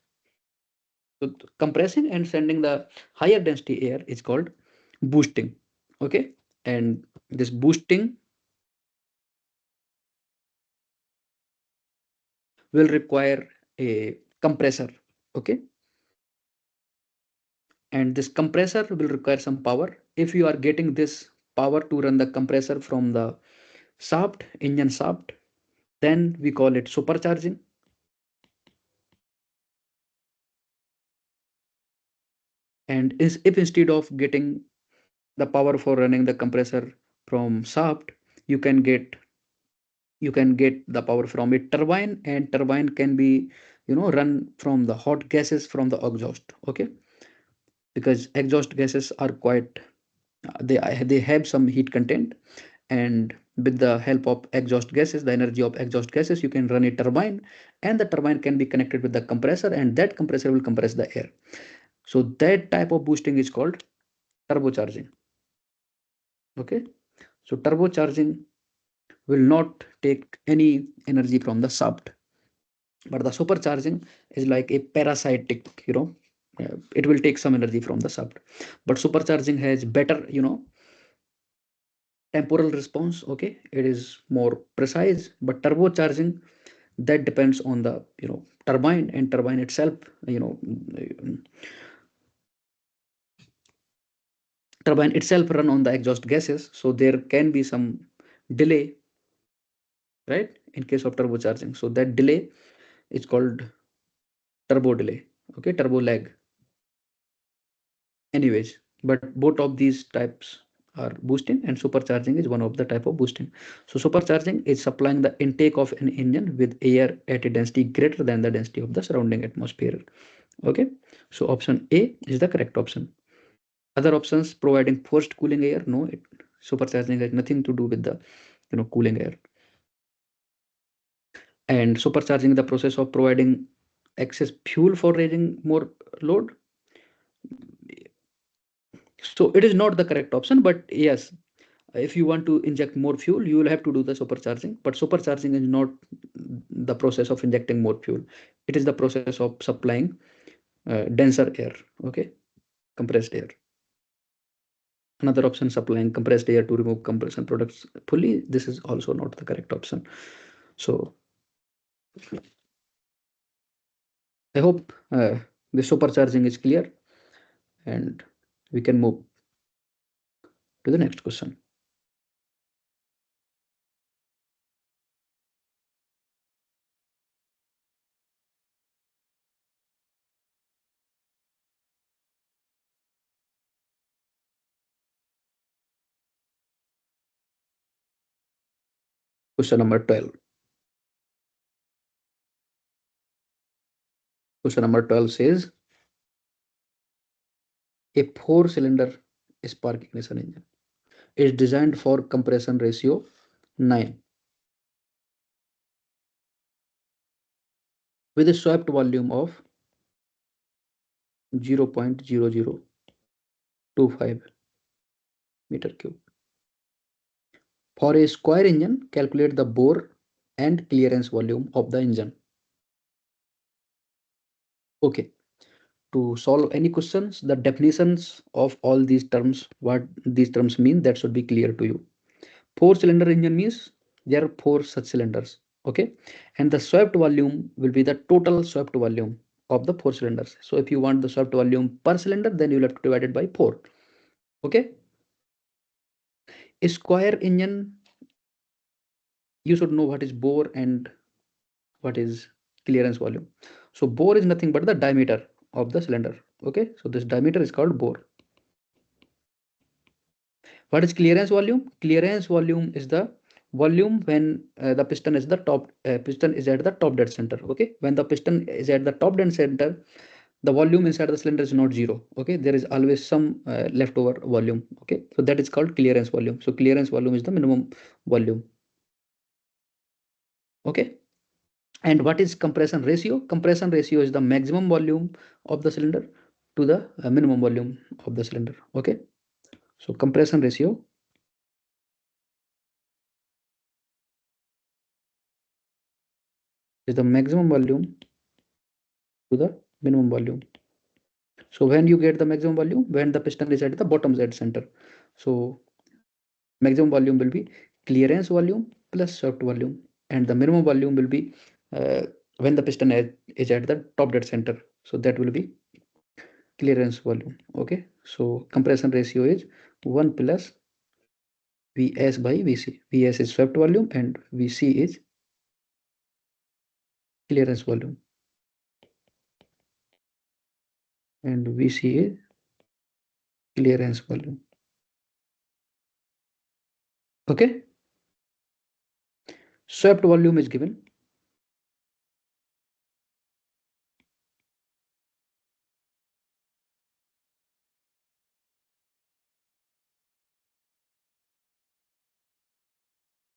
and sending the higher density air is called boosting. Okay, and this boosting will require a compressor. Okay, and this compressor will require some power. If you are getting this power to run the compressor from the shaft, engine shaft, then we call it supercharging. And if instead of getting the power for running the compressor from shaft, you can get the power from a turbine, and turbine can be run from the hot gases from the exhaust. Okay, because exhaust gases are quite they have some heat content, and with the help of exhaust gases, the energy of exhaust gases, you can run a turbine, and the turbine can be connected with the compressor, and that compressor will compress the air. So that type of boosting is called turbocharging. Okay, so turbocharging will not take any energy from the shaft, but the supercharging is like a parasitic, it will take some energy from the shaft, but supercharging has better temporal response. Okay, it is more precise, but turbocharging, that depends on the turbine, and turbine itself, turbine itself run on the exhaust gases, so there can be some delay right? In case of turbocharging, so that delay is called turbo delay, okay, turbo lag. Anyways, but both of these types are boosting, and supercharging is one of the type of boosting. So supercharging is supplying the intake of an engine with air at a density greater than the density of the surrounding atmosphere. Okay, so option A is the correct option. Other options, providing forced cooling air, no, supercharging has nothing to do with the cooling air. And supercharging the process of providing excess fuel for raising more load. So it is not the correct option, but yes, if you want to inject more fuel, you will have to do the supercharging. But supercharging is not the process of injecting more fuel. It is the process of supplying denser air, okay, compressed air. Another option, supplying compressed air to remove compression products fully. This is also not the correct option. So I hope the supercharging is clear, and we can move to the next question. Question number 12. Question number 12 says a four-cylinder spark ignition engine is designed for compression ratio 9 with a swept volume of 0.0025 meter cube. For a square engine, calculate the bore and clearance volume of the engine. Okay, to solve any questions, the definitions of all these terms, what these terms mean, that should be clear to you. Four-cylinder engine means there are four such cylinders, okay, and the swept volume will be the total swept volume of the four cylinders. So if you want the swept volume per cylinder, then you'll have to divide it by 4. Okay, a square engine, you should know what is bore and what is clearance volume. So bore is nothing but the diameter of the cylinder. Okay, so this diameter is called bore. What is clearance volume? Clearance volume is the volume when the piston is the top piston is at the top dead center. Okay, when the piston is at the top dead center, the volume inside the cylinder is not zero. Okay, there is always some leftover volume. Okay, so that is called clearance volume. So clearance volume is the minimum volume. Okay, and what is compression ratio? Compression ratio is the maximum volume of the cylinder to the minimum volume of the cylinder. Okay, so compression ratio is the maximum volume to the minimum volume. So when you get the maximum volume, when the piston is at the bottom dead center, so maximum volume will be clearance volume plus swept volume, and the minimum volume will be uh, when the piston is at the top dead center, so that will be clearance volume. Okay, so compression ratio is 1 plus Vs by Vc. Vs is swept volume and Vc is clearance volume, and Vc is clearance volume. Okay, swept volume is given.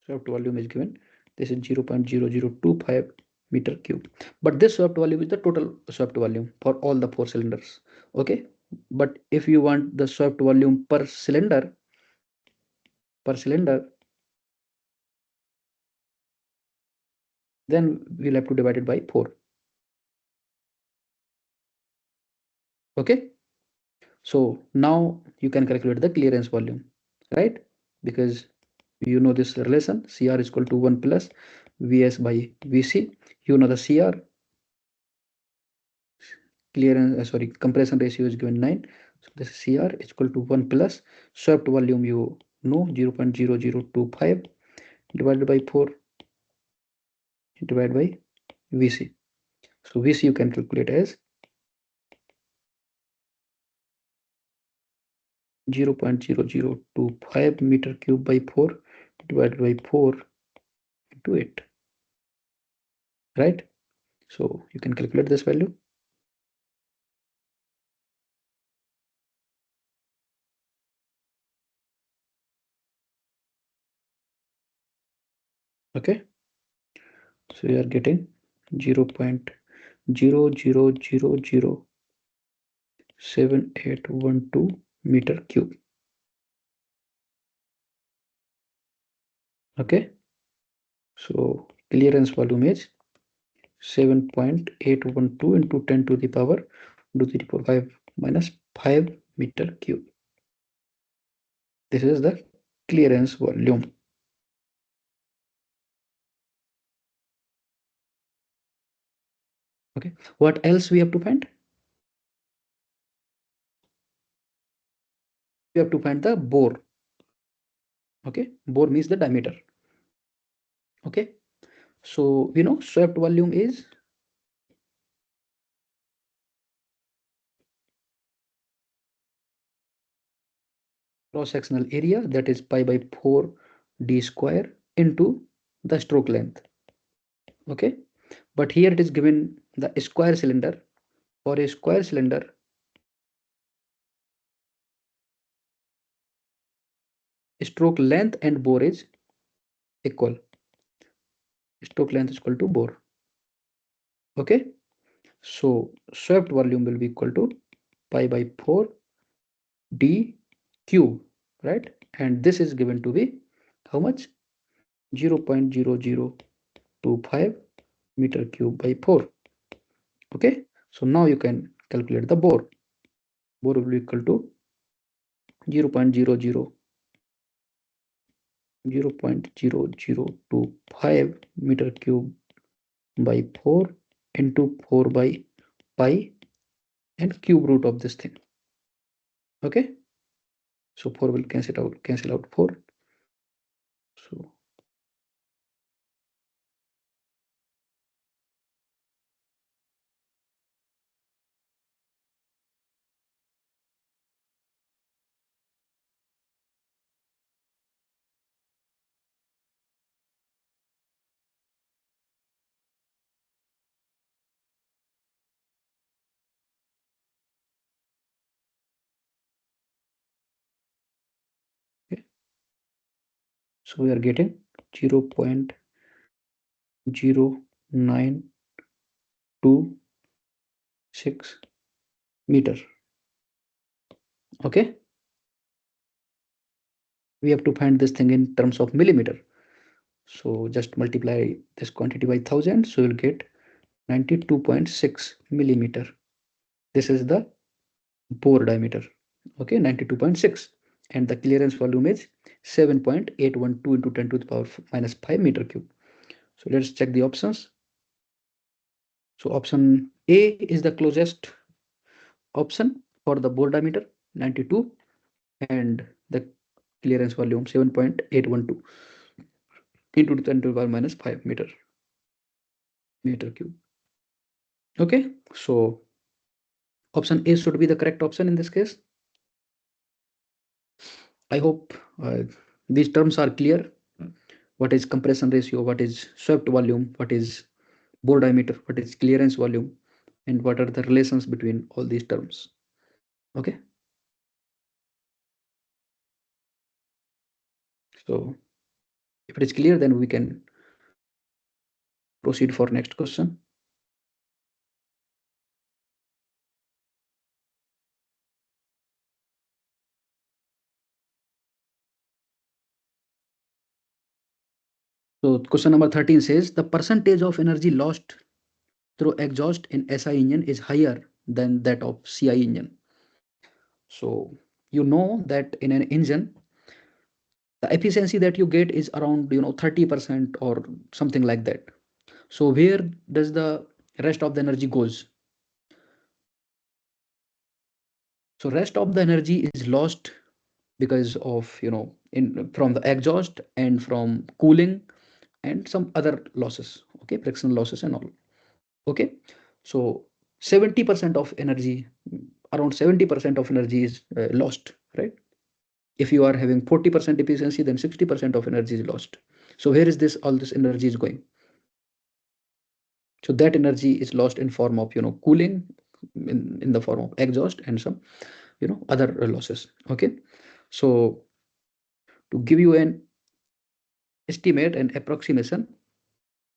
Swept volume is given. This is 0.0025 meter cube. But this swept volume is the total swept volume for all the four cylinders. Okay. But if you want the swept volume per cylinder, then we'll have to divide it by 4. Okay. So now you can calculate the clearance volume, right? Because you know this relation, CR is equal to 1 plus Vs by Vc. You know the CR, clearance, sorry, compression ratio is given 9. So this CR is equal to 1 plus swept volume, you know, 0.0025 divided by 4. divided by Vc. So Vc you can calculate as 0.0025 meter cube by 4 divided by 4 into 8, right? So you can calculate this value. Okay, so you are getting 0.00007812 meter cube. Okay, so clearance volume is 7.812 into 10 to the power to the power 5 minus 5 meter cube. This is the clearance volume. Okay, what else we have to find? We have to find the bore. Okay, bore means the diameter. Okay, so we know swept volume is cross sectional area, that is pi by 4 d square into the stroke length. Okay, but here it is given the square cylinder. For a square cylinder, stroke length and bore is equal. Stroke length is equal to bore. Okay, so swept volume will be equal to pi by 4 d cube, right? And this is given to be how much? 0.0025 meter cube by 4. Okay, so now you can calculate the bore. Bore will be equal to 0.0025 meter cube by 4 into 4 by pi and cube root of this thing. Okay, so 4 will cancel out 4. So okay, so we are getting 0.0926 meter. Okay, we have to find this thing in terms of millimeter. So just multiply this quantity by 1000, so you'll get 92.6 millimeter. This is the bore diameter. Okay, 92.6, and the clearance volume is 7.812 into 10 to the power minus 5 meter cube. So let's check the options. So option A is the closest option for the bore diameter 92 and the clearance volume 7.812 into 10 to the power minus 5 meter cube. Okay, so option A should be the correct option in this case. I hope these terms are clear. What is compression ratio, what is swept volume, what is bore diameter, what is clearance volume, and what are the relations between all these terms. Okay, so if it is clear, then we can proceed for next question. So question number 13 says the percentage of energy lost through exhaust in SI engine is higher than that of CI engine. So you know that in an engine, the efficiency that you get is around 30% or something like that. So where does the rest of the energy goes? So rest of the energy is lost because of in from the exhaust and from cooling and some other losses, okay, frictional losses and all. Okay, so 70% of energy, around 70% of energy is lost, right? If you are having 40% efficiency, then 60% of energy is lost. So where is this all this energy is going? So that energy is lost in form of, cooling, in the form of exhaust and some, other losses. Okay, so to give you an estimate and approximation,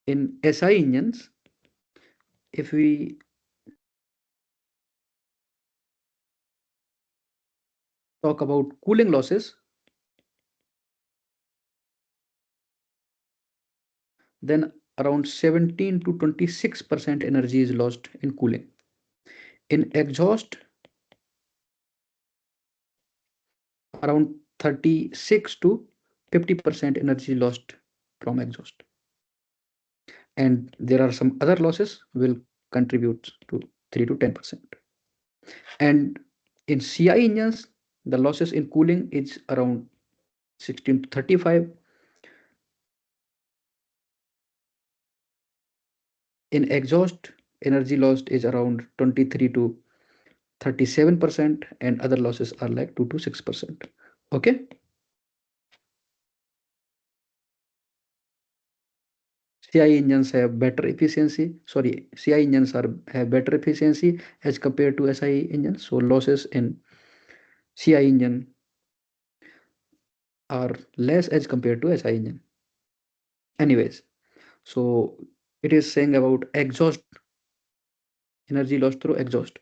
in SI engines, if we talk about cooling losses, then around 17 to 26% energy is lost in cooling. In exhaust, around 36 to 50% energy lost from exhaust. And there are some other losses will contribute to 3 to 10%. And in CI engines, the losses in cooling is around 16 to 35. In exhaust, energy lost is around 23 to 37%, and other losses are like 2 to 6%. Okay. CI engines have better efficiency. Sorry, CI engines have better efficiency as compared to SI engines. So losses in CI engine are less as compared to SI engine. Anyways, so it is saying about exhaust, energy lost through exhaust.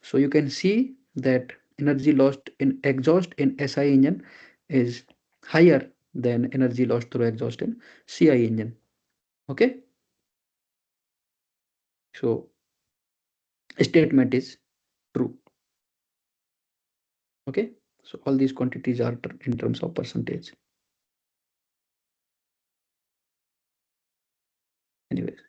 So you can see that energy lost in exhaust in SI engine is higher than energy lost through exhaust in CI engine. Okay, so statement is true. Okay, so all these quantities are in terms of percentage. Anyways,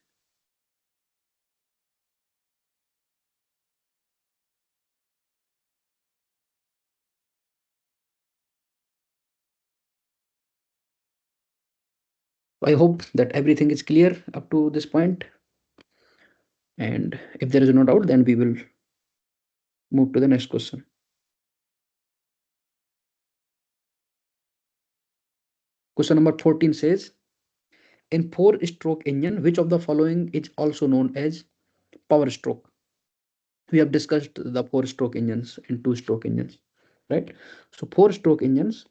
I hope that everything is clear up to this point. And if there is no doubt, then we will move to the next question. Question number 14 says, in four-stroke engine, which of the following is also known as power stroke? We have discussed the four-stroke engines and two-stroke engines, right? So four-stroke engines,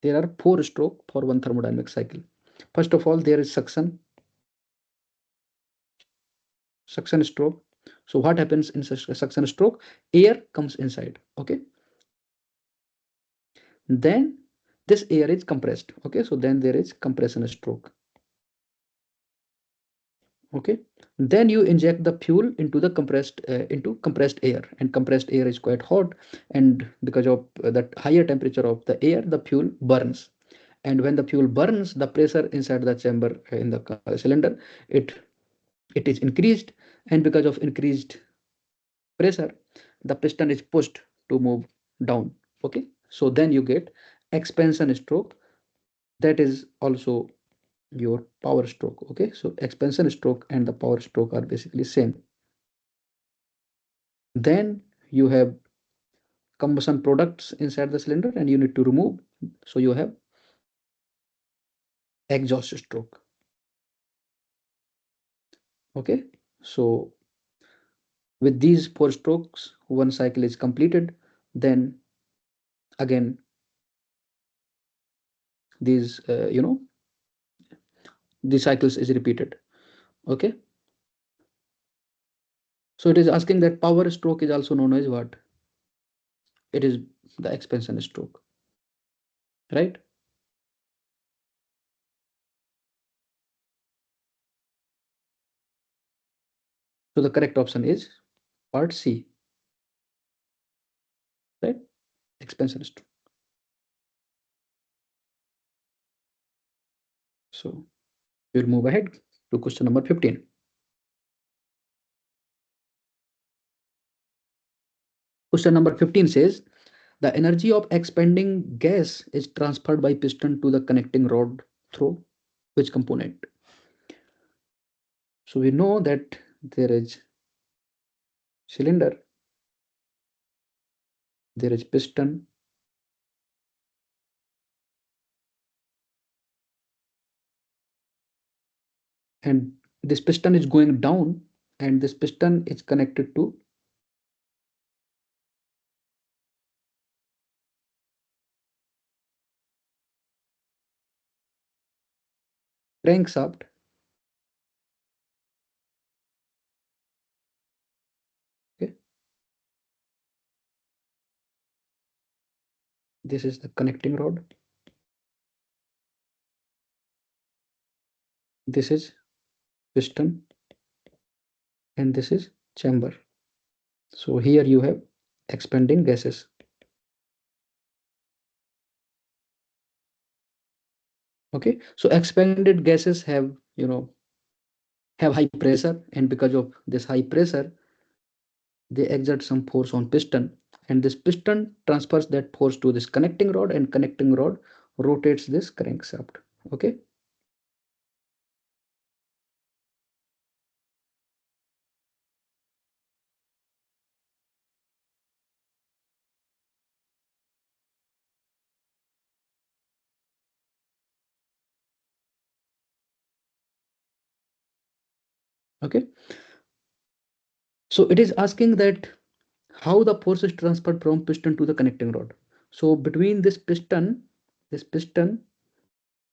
there are four stroke for one thermodynamic cycle. First of all, there is suction stroke. So what happens in suction stroke? Air comes inside. Okay, then this air is compressed. Okay, so then there is compression stroke. Okay, then you inject the fuel into the compressed air, and compressed air is quite hot, and because of that higher temperature of the air, the fuel burns. And when the fuel burns, the pressure inside the chamber, in the cylinder, it it is increased, and because of increased pressure, the piston is pushed to move down. Okay, so then you get expansion stroke. That is also your power stroke. Okay, so expansion stroke and the power stroke are basically same. Then you have combustion products inside the cylinder and you need to remove, so you have exhaust stroke. Okay, so with these four strokes, one cycle is completed. Then again, these the cycles is repeated. Okay, so it is asking that power stroke is also known as what? It is the expansion stroke, right? So the correct option is part C, right? Expansion stroke. So we'll move ahead to question number 15. Question number 15 says, The energy of expanding gas is transferred by piston to the connecting rod through which component? So we know that there is cylinder, there is piston, and this piston is going down, and this piston is connected to crankshaft. Okay, this is the connecting rod. This is piston, and this is chamber. So here you have expanding gases. Okay, so expanded gases have, have high pressure, and because of this high pressure, they exert some force on piston, and this piston transfers that force to this connecting rod, and connecting rod rotates this crankshaft. Okay, okay. So it is asking that how the force is transferred from piston to the connecting rod. So between this piston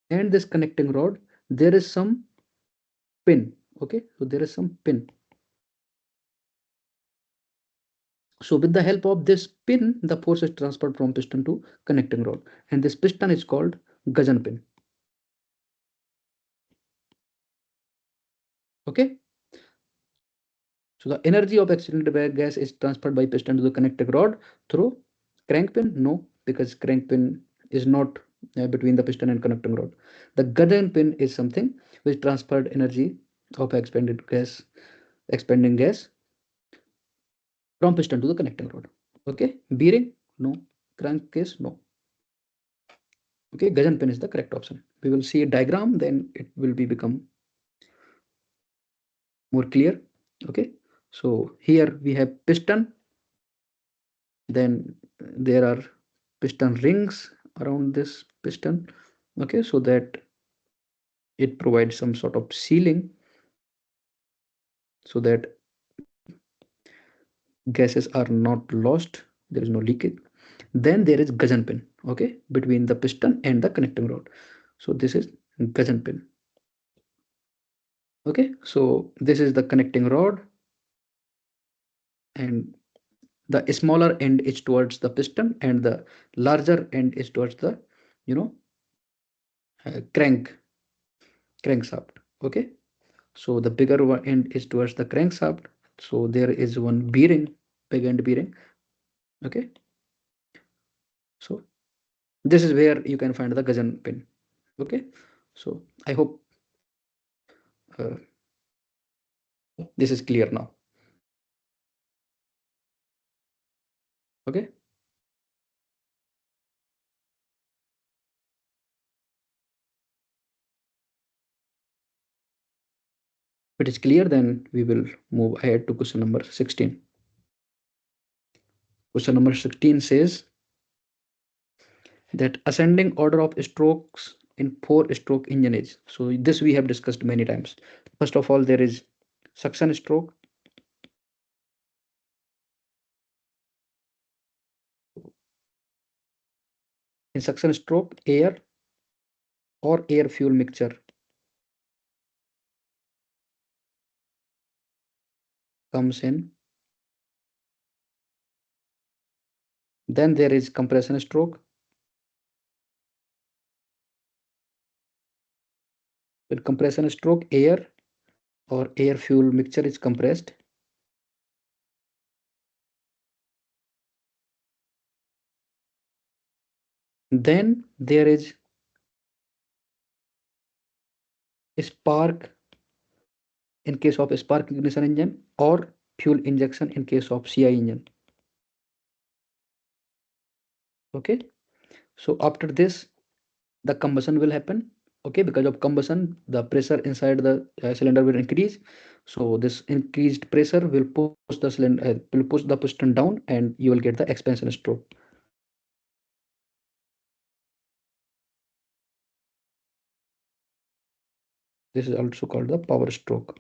and this connecting rod, there is some pin. Okay, so there is some pin. So with the help of this pin, the force is transferred from piston to connecting rod, and this piston is called Gudgeon pin. Okay, so the energy of accelerated gas is transferred by piston to the connecting rod through crank pin. No, because crank pin is not between the piston and connecting rod. The Gudgeon pin is something which transferred energy of expanding gas from piston to the connecting rod. Okay, bearing, no. Crankcase, no. Okay, Gudgeon pin is the correct option. We will see a diagram, then it will be become more clear. Okay, so here we have piston, then there are piston rings around this piston. Okay, so that it provides some sort of sealing so that gases are not lost, there is no leakage. Then there is Gudgeon pin, okay, between the piston and the connecting rod. So this is Gudgeon pin. Okay, so this is the connecting rod, and the smaller end is towards the piston, and the larger end is towards the, you know crankshaft. Okay, so the bigger one end is towards the crankshaft, so there is one bearing, big end bearing. Okay, so this is where you can find the Gudgeon pin. Okay, so I hope uh, this is clear now. Okay, if it is clear, then we will move ahead to question number 16. Question number 16 says that ascending order of strokes in four-stroke engine is. So this we have discussed many times. First of all, there is suction stroke. In suction stroke, air or air fuel mixture comes in. Then there is compression stroke. In compression stroke, air or air fuel mixture is compressed. Then there is spark in case of spark ignition engine, or fuel injection in case of CI engine. Okay, so after this the combustion will happen. Okay, because of combustion the pressure inside the cylinder will increase. So this increased pressure will push the cylinder, will push the piston down, and you will get the expansion stroke. This is also called the power stroke.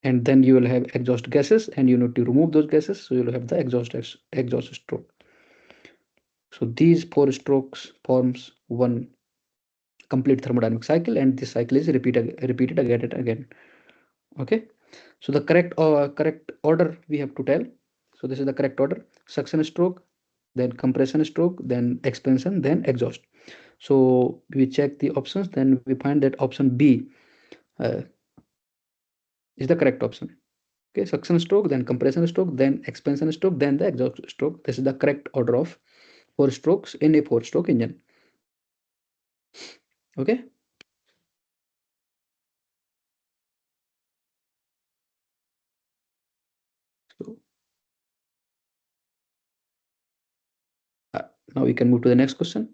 And then you will have exhaust gases, and you need to remove those gases, so you will have the exhaust stroke. So these four strokes forms one complete thermodynamic cycle, and this cycle is repeated again and again. Okay, so the correct order we have to tell. So this is the correct order: suction stroke, then compression stroke, then expansion, then exhaust. So we check the options, then we find that option B uh, is the correct option. Okay, suction stroke, then compression stroke, then expansion stroke, then the exhaust stroke. This is the correct order of four strokes in a four-stroke engine. Okay, so uh, now we can move to the next question.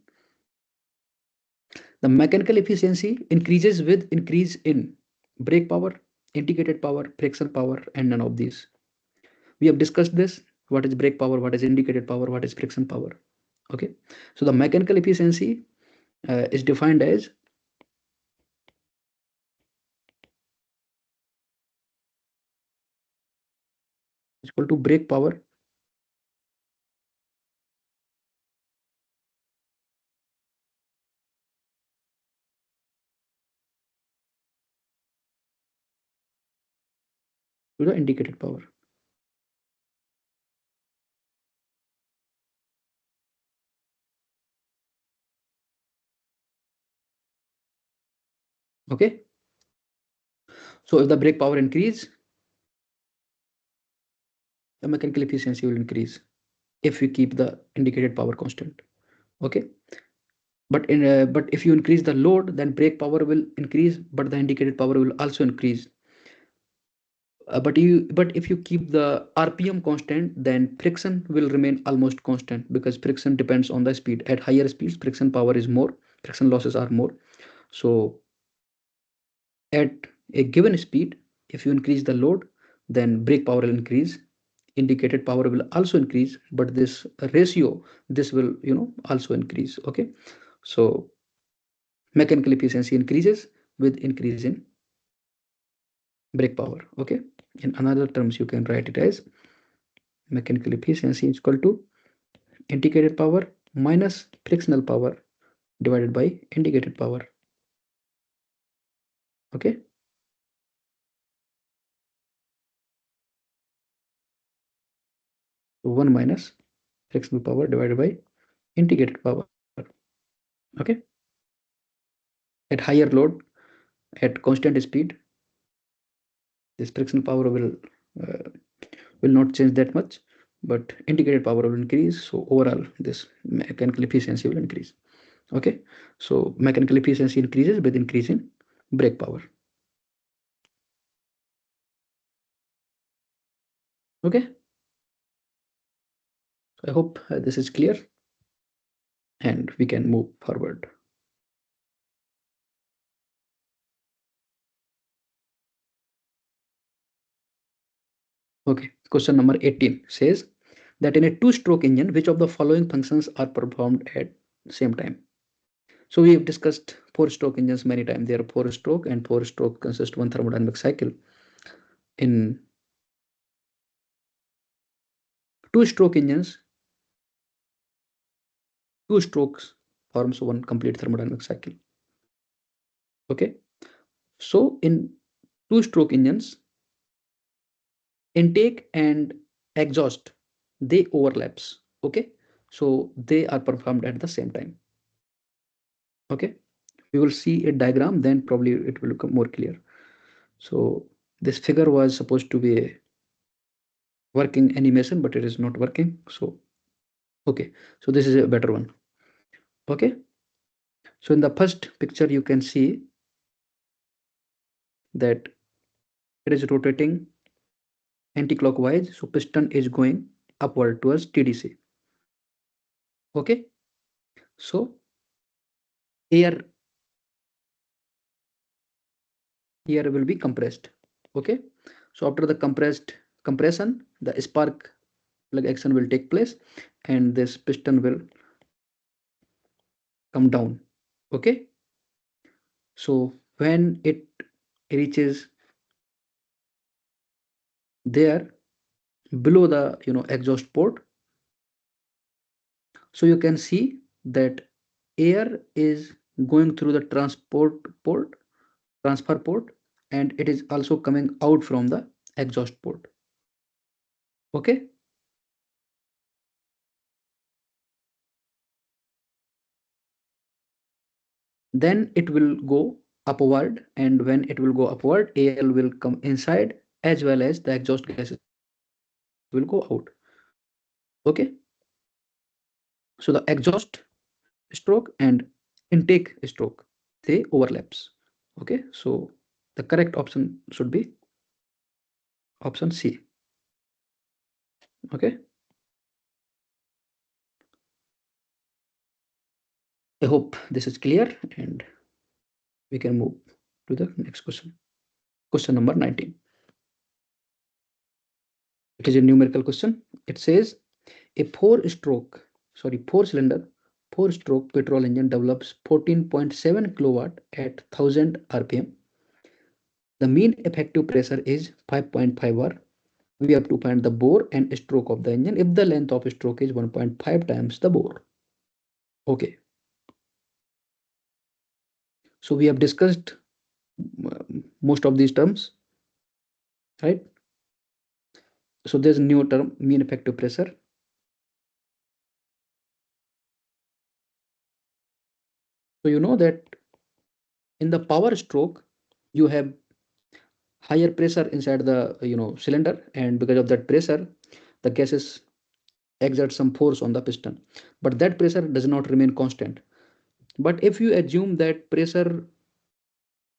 The mechanical efficiency increases with increase in brake power, indicated power, friction power, and none of these. We have discussed this. What is brake power? What is indicated power? What is friction power? Okay, so the mechanical efficiency is defined as equal to brake power to the indicated power. Okay, so if the brake power increase, the mechanical efficiency will increase if we keep the indicated power constant. Okay, but if you increase the load, then brake power will increase, but the indicated power will also increase. But if you keep the RPM constant, then friction will remain almost constant, because friction depends on the speed. At higher speeds, friction power is more, friction losses are more. So at a given speed, if you increase the load, then brake power will increase, indicated power will also increase, but this ratio, this will also increase. Okay, so mechanical efficiency increases with increase in brake power. Okay, in another terms you can write it as mechanical efficiency is equal to indicated power minus frictional power divided by indicated power. Okay, 1 minus frictional power divided by indicated power. Okay, at higher load, at constant speed, this frictional power uh, will not change that much, but indicated power will increase. So overall this mechanical efficiency will increase. Okay, so mechanical efficiency increases with increase in brake power. Okay, so I hope this is clear, and we can move forward. Okay, question number 18 says that in a two-stroke engine, which of the following functions are performed at the same time? So we have discussed four-stroke engines many times. They are four-stroke, and four-stroke consist one thermodynamic cycle. In two-stroke engines, two strokes forms one complete thermodynamic cycle. Okay, so in two-stroke engines, intake and exhaust, they overlaps. Okay, so they are performed at the same time. Okay, we will see a diagram, then probably it will become more clear. So this figure was supposed to be a working animation, but it is not working. So okay, so this is a better one. Okay, so in the first picture you can see that it is rotating anti-clockwise, so piston is going upward towards TDC. Okay, so air here will be compressed. Okay, so after the compression, the spark plug action will take place and this piston will come down. Okay, so when it reaches there below the exhaust port, so you can see that air is going through the transfer port, and it is also coming out from the exhaust port. Okay, then it will go upward, and when it will go upward, air will come inside as well as the exhaust gases will go out. Okay, so the exhaust stroke and intake stroke, they overlaps. Okay, so the correct option should be option C. Okay, I hope this is clear, and we can move to the next question. Question number 19. It is a numerical question. It says a four cylinder, four stroke petrol engine develops 14.7 kilowatt at 1000 rpm. The mean effective pressure is 5.5 bar. We have to find the bore and stroke of the engine if the length of stroke is 1.5 times the bore. Okay, so we have discussed most of these terms, right? So there's a new term, mean effective pressure. So you know that in the power stroke, you have higher pressure inside the cylinder, and because of that pressure, the gases exert some force on the piston, but that pressure does not remain constant. But if you assume that pressure,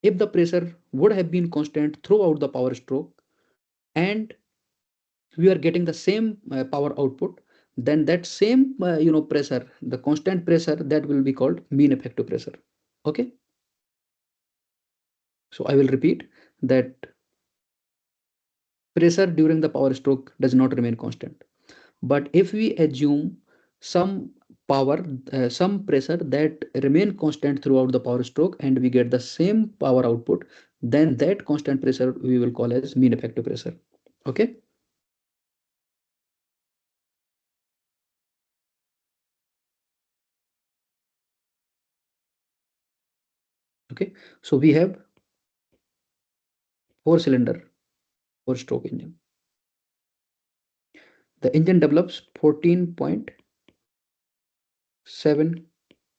if the pressure would have been constant throughout the power stroke, and we are getting the same power output, then that same pressure, the constant pressure, that will be called mean effective pressure. Okay, so I will repeat that pressure during the power stroke does not remain constant. But if we assume some power, some pressure that remain constant throughout the power stroke, and we get the same power output, then that constant pressure we will call as mean effective pressure. Okay, okay. So we have four cylinder, four stroke engine. The engine develops 14.7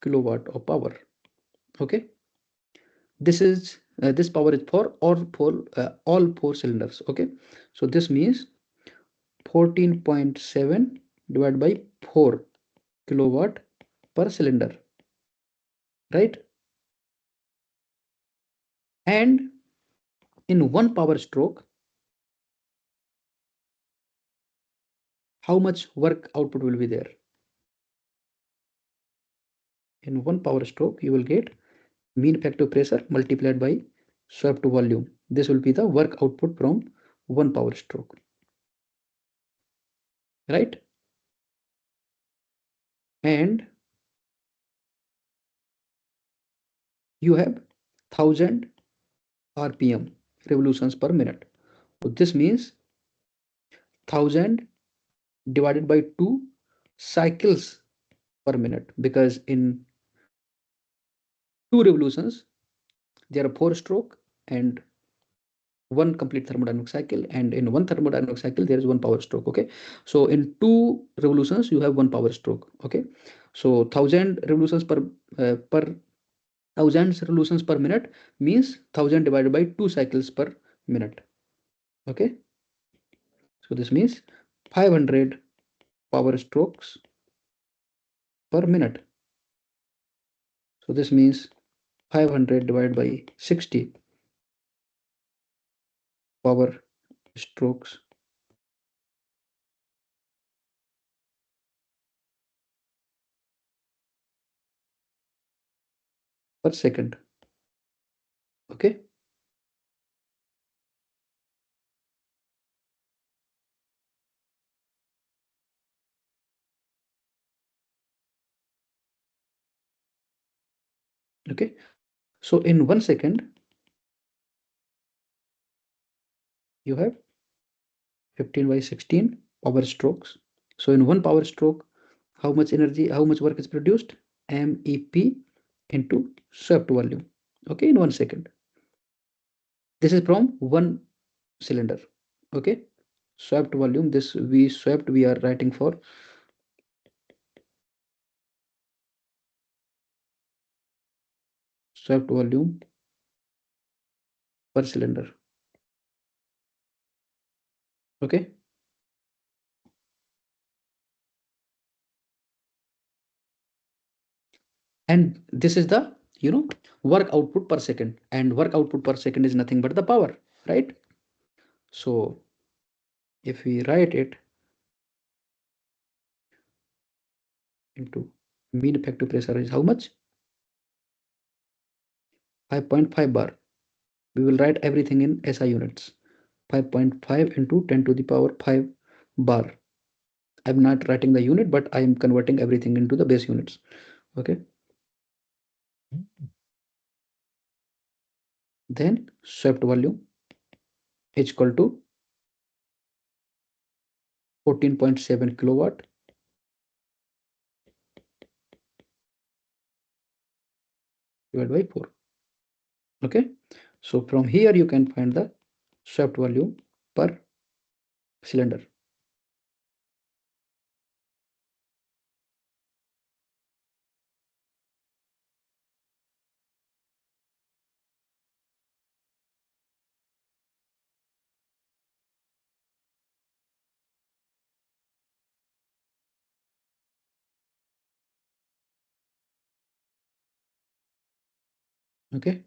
kilowatt of power. Okay, this power is for all four cylinders. Okay, so this means 14.7 divided by 4 kilowatt per cylinder, right? And in one power stroke, how much work output will be there? In one power stroke, you will get mean effective pressure multiplied by swept volume. This will be the work output from one power stroke, right? And you have 1000 rpm, revolutions per minute. So this means 1000 divided by 2 cycles per minute, because in two revolutions there are four stroke and one complete thermodynamic cycle, and in one thermodynamic cycle there is one power stroke. Okay, so in two revolutions you have one power stroke. Okay, so 1000 revolutions per thousands revolutions per minute means 1000 divided by 2 cycles per minute. Okay, so this means 500 power strokes per minute. So this means 500 divided by 60 power strokes per second. Okay. Okay. So in 1 second, you have 15 by 16 power strokes. So in one power stroke, how much energy, how much work is produced? MEP into swept volume. Okay, in 1 second. This is from one cylinder. Okay, swept volume. This we swept. We are writing for swept volume per cylinder. Okay, and this is the work output per second, and work output per second is nothing but the power, right? So if we write it into mean effective pressure is how much? 5.5 bar. We will write everything in SI units. 5.5 into 10 to the power 5 bar. I'm not writing the unit, but I am converting everything into the base units. Okay. Then swept volume is equal to 14.7 kilowatt divided by 4. Okay. So from here you can find the swept volume per cylinder. Okay.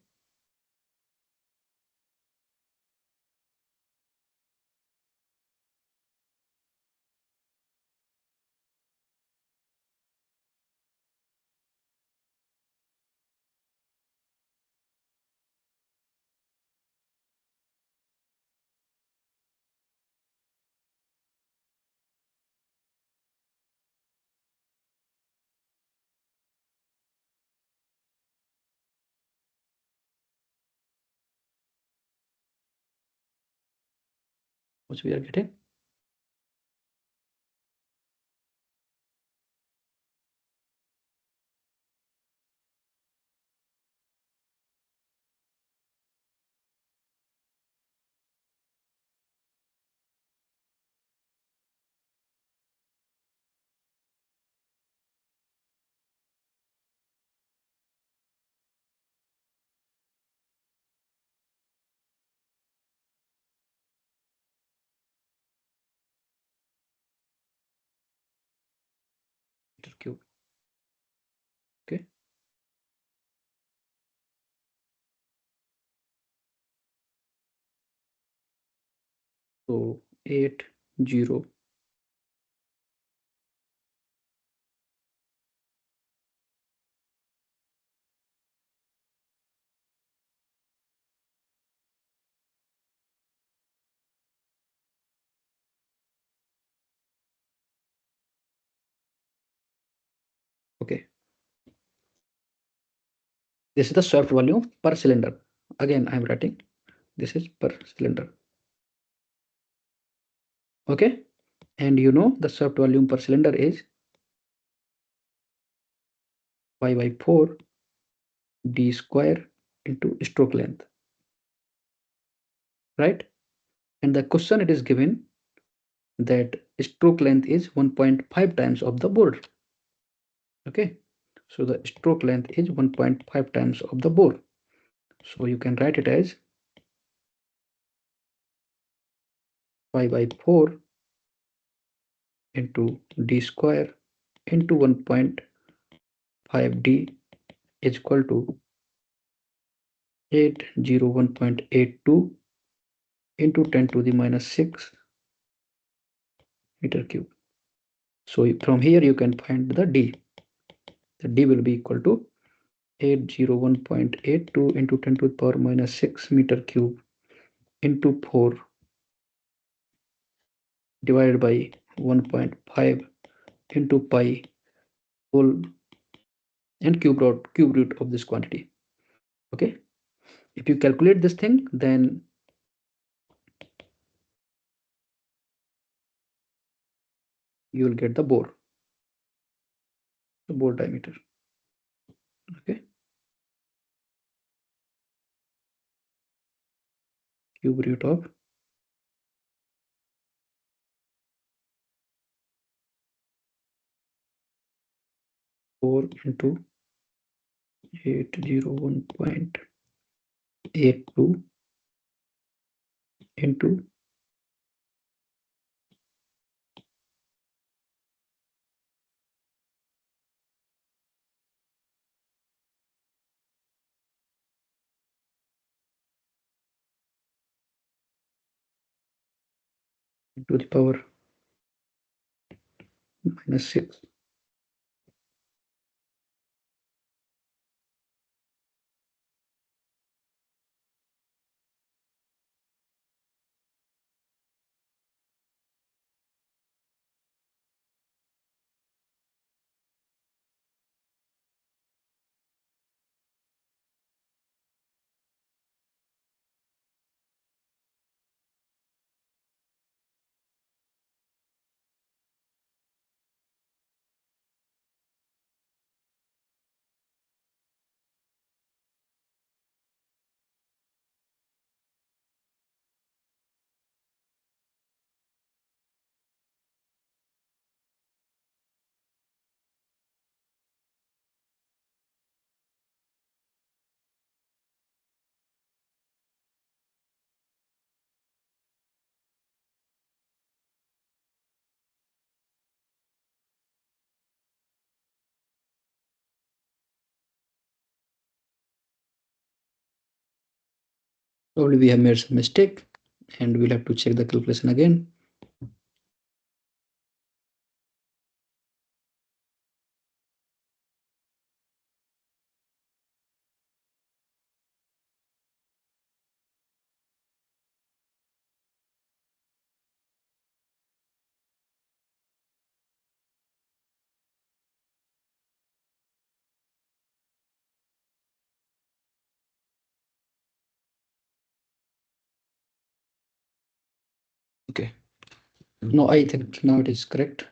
Which we are getting. Meter cube. Okay. So 80. Okay. This is the swept volume per cylinder. Again, I'm writing this is per cylinder. Okay. And the swept volume per cylinder is pi by 4 d square into stroke length, right? And the question it is given that stroke length is 1.5 times of the bore. Okay. So the stroke length is 1.5 times of the bore. So you can write it as pi by 4 into d square into 1.5d is equal to 801.82 into 10 to the minus 6 meter cube. So from here you can find the d. The d will be equal to 801.82 into 10 to the power minus 6 meter cube into 4 divided by 1.5 into pi whole and cube root of this quantity. Okay, if you calculate this thing, then you will get the bore diameter. Okay, cube root of 4 into 801.82 into 10 to the power minus 6. Probably we have made some mistake and we'll have to check the calculation again. Okay, no, I think now it is correct.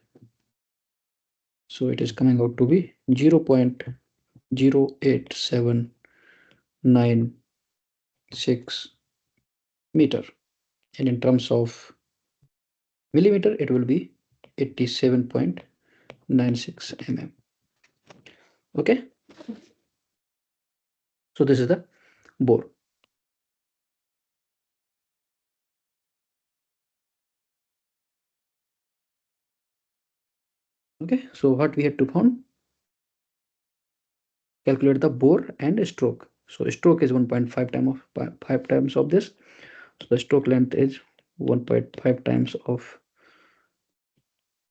So it is coming out to be 0.08796 meter, and in terms of millimeter it will be 87.96 mm. Okay, so this is the bore. Okay, so what we had to find, calculate the bore and stroke. So stroke is 1.5 times of this, so the stroke length is 1.5 times of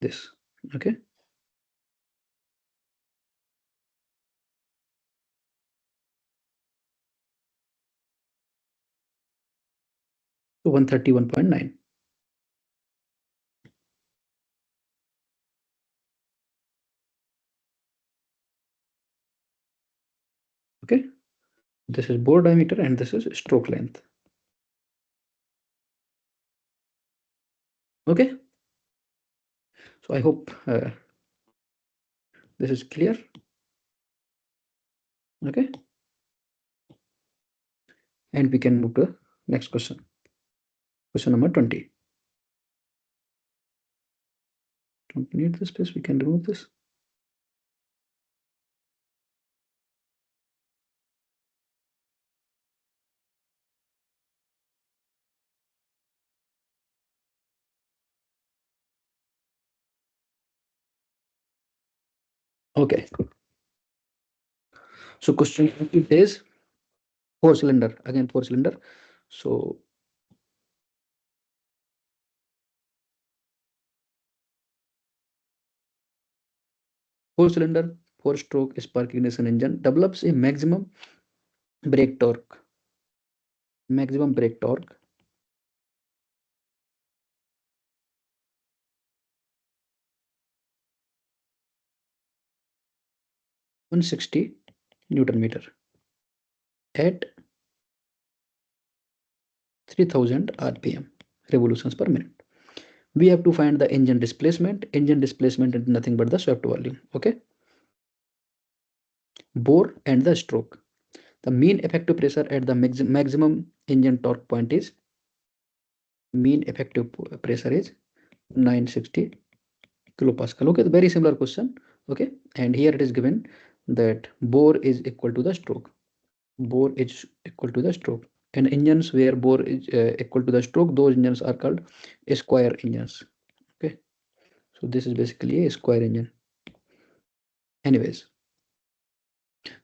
this. Okay, so 131.9. Okay, this is bore diameter and this is stroke length. Okay, so I hope this is clear. Okay, and we can move to the next question. Question number 20. Don't need this space, we can remove this. Okay, so question it is 4 cylinder, again 4 cylinder. So 4 cylinder 4-stroke spark ignition engine develops a brake torque, maximum brake torque 160 Newton meter at 3000 rpm, revolutions per minute. We have to find the engine displacement. Engine displacement is nothing but the swept volume. Okay, bore and the stroke. The mean effective pressure at the maximum engine torque point is mean effective pressure is 960 kilopascal. Okay, the very similar question. Okay, and here it is given that bore is equal to the stroke. Bore is equal to the stroke. And engines where bore is equal to the stroke, those engines are called square engines. Okay, so this is basically a square engine. Anyways,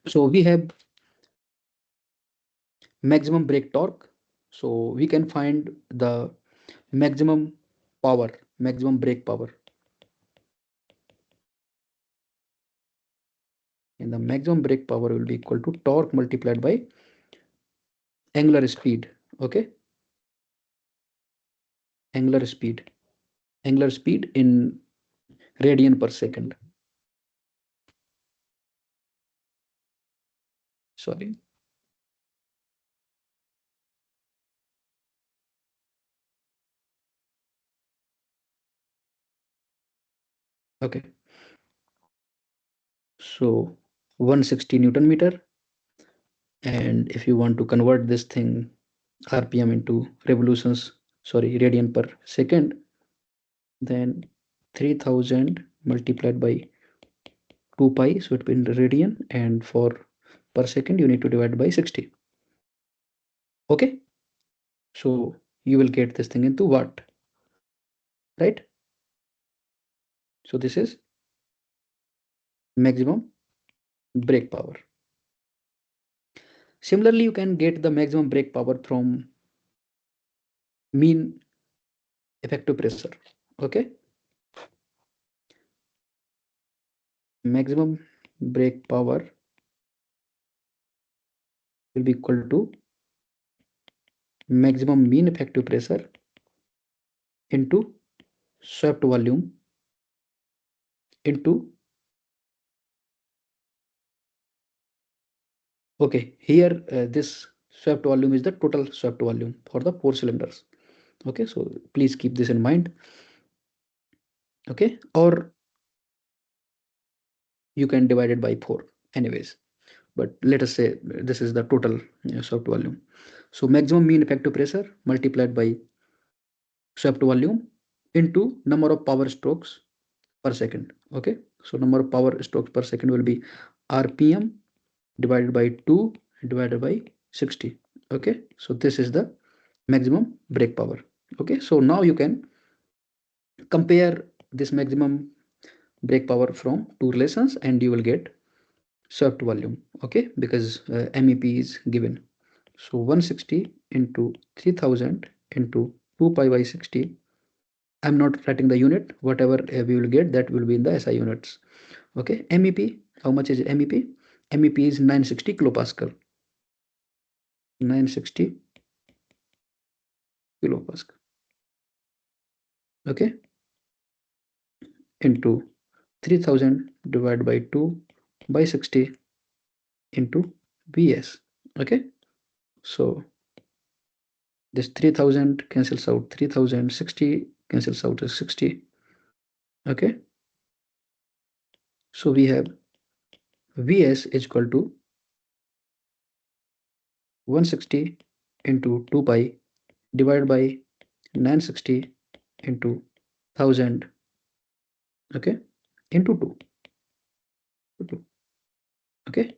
so we have maximum brake torque. So we can find the maximum power, maximum brake power. And the maximum brake power will be equal to torque multiplied by angular speed. Okay, angular speed, angular speed in radian per second. Sorry. Okay, so 160 Newton meter. And if you want to convert this thing rpm into revolutions, sorry, radian per second, then 3000 multiplied by 2 pi, so it will be in radian, and for per second you need to divide by 60. Okay, so you will get this thing into watt, right? So this is maximum brake power. Similarly, you can get the maximum brake power from mean effective pressure. Okay, maximum brake power will be equal to maximum mean effective pressure into swept volume into, okay, here this swept volume is the total swept volume for the 4 cylinders. Okay, so please keep this in mind. Okay, or you can divide it by 4 anyways, but let us say this is the total swept volume. So maximum mean effective pressure multiplied by swept volume into number of power strokes per second. Okay, so number of power strokes per second will be rpm divided by 2 divided by 60. Okay, so this is the maximum brake power. Okay, so now you can compare this maximum brake power from two relations and you will get swept volume. Okay, because mep is given. So 160 into 3000 into 2 pi by 60. I'm not writing the unit. Whatever we will get, that will be in the SI units. Okay, MEP. How much is MEP? MEP is 960 kilopascal. 960 kilopascal. Okay, into 3000 divided by 2 by 60 into VS. Okay, so this 3000 cancels out 3060 cancels out as 60. Okay, so we have VS is equal to 160 into 2 pi divided by 960 into 1000. Okay, into 2. Okay,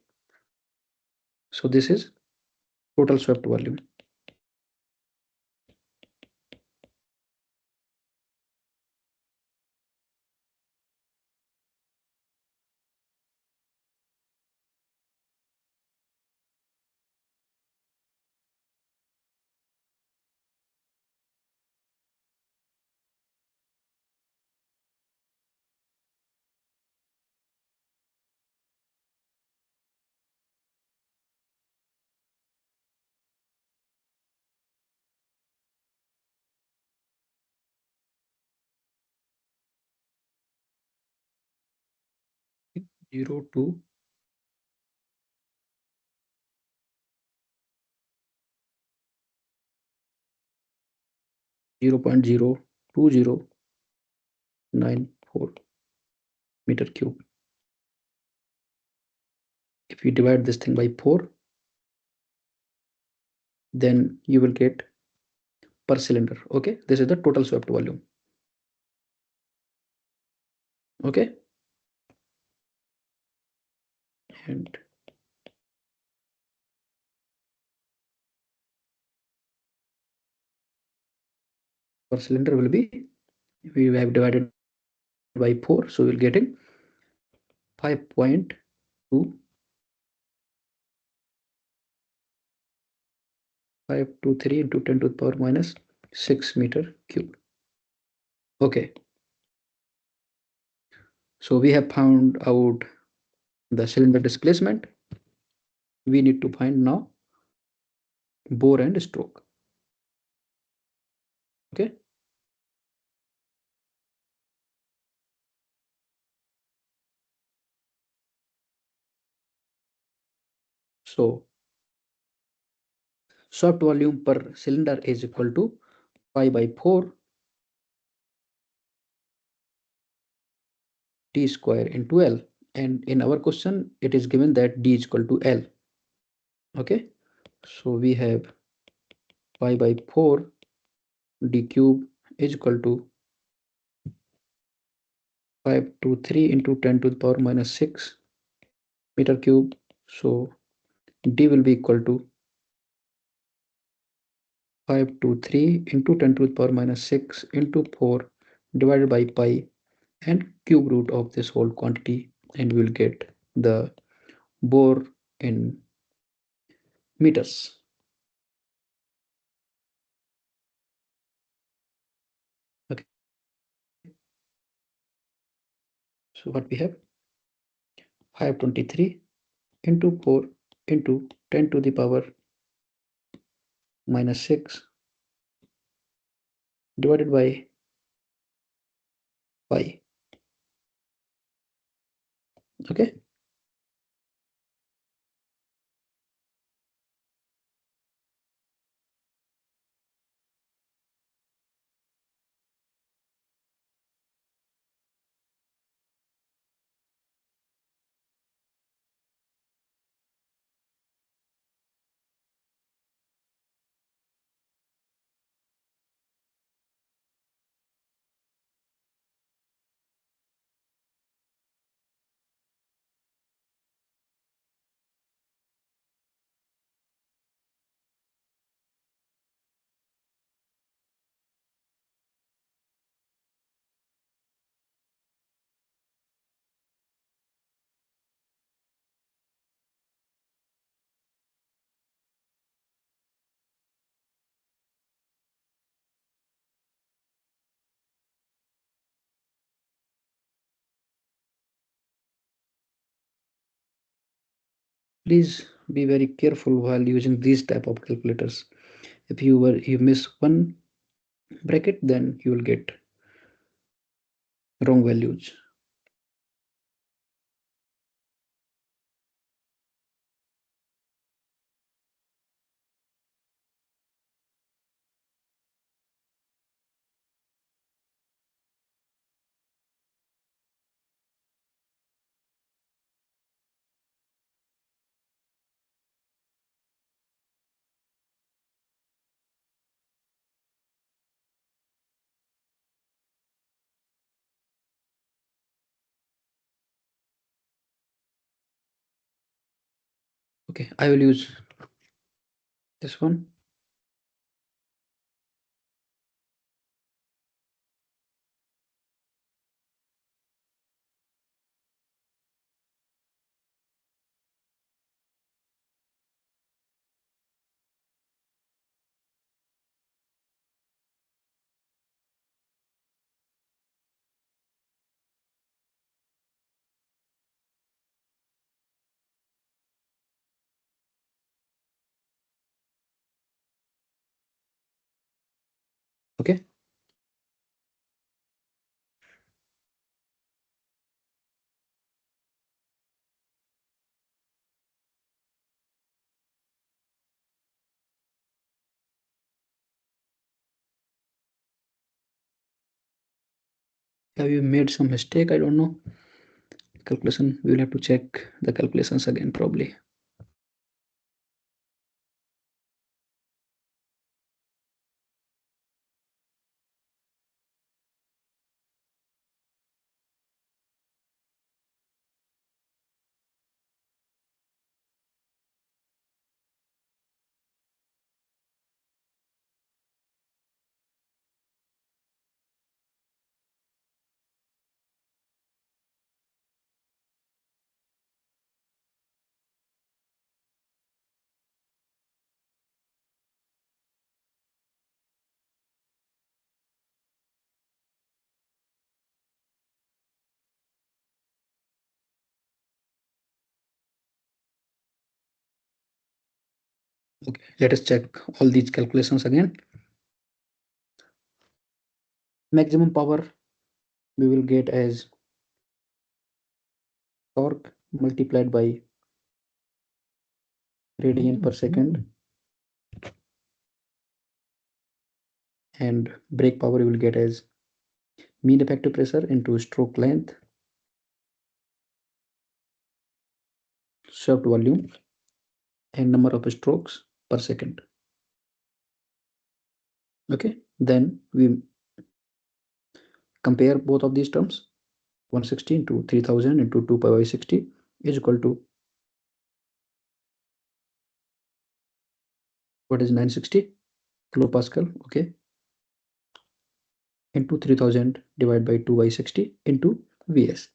so this is total swept volume. 0 to 0.02094 meter cube. If we divide this thing by 4, then you will get per cylinder. Okay, this is the total swept volume. Okay, and per cylinder will be, we have divided by 4, so we'll getting 5.2 523 into 10 to the power minus 6 meter cube. Okay, so we have found out the cylinder displacement. We need to find now bore and stroke. Okay, so soft volume per cylinder is equal to pi by 4 d square into L, and in our question it is given that d is equal to L. Okay, so we have pi by 4 d cube is equal to 523 into 10 to the power minus 6 meter cube. So d will be equal to 523 into 10 to the power minus 6 into 4 divided by pi and cube root of this whole quantity, and we will get the bore in meters. Okay, so what we have, 523 into 4 into 10 to the power minus 6 divided by pi. Okay, please be very careful while using these type of calculators. If you miss one bracket, then you will get wrong values. Okay, I will use this one. Okay, Have you made some mistake? I don't know. Calculation, we will have to check the calculations again probably. Okay, let us check all these calculations again. Maximum power we will get as torque multiplied by radian per second, and brake power you will get as mean effective pressure into stroke length, shaft volume, and number of strokes per second. Okay, then we compare both of these terms. 160 into 3000 into 2 pi by 60 is equal to, what is 960 kilopascal? Okay, into 3000 divided by 2 by 60 into Vs.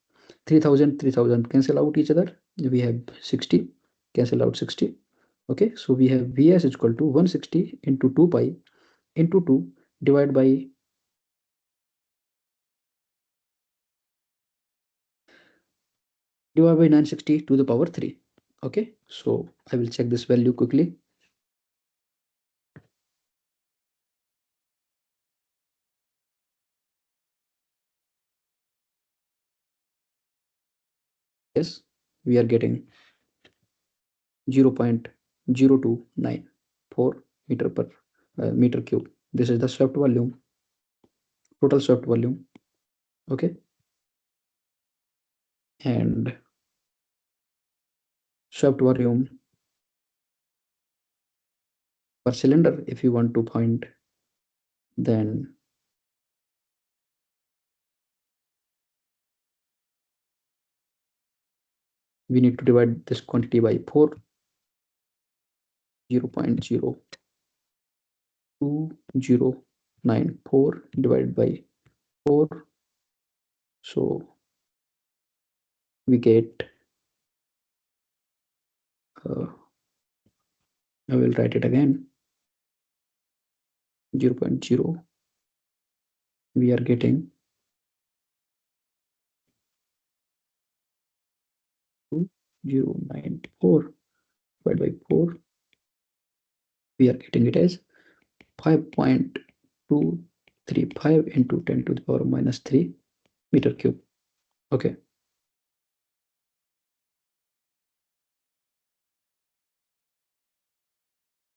3000 cancel out each other. We have 60, cancel out 60. Okay, so we have Vs is equal to 160 into 2 pi into 2 divided by 960 to the power 3. Okay, so I will check this value quickly. Yes, we are getting 0.0294 meter per meter cube. This is the swept volume, total swept volume. Okay, and swept volume per cylinder, if you want to find, then we need to divide this quantity by 4. 0.02094 divided by 4. So we get, I will write it again, 0.0, we are getting 2094 divided by 4, we are getting it as 5.235 into 10 to the power minus 3 meter cube. Okay,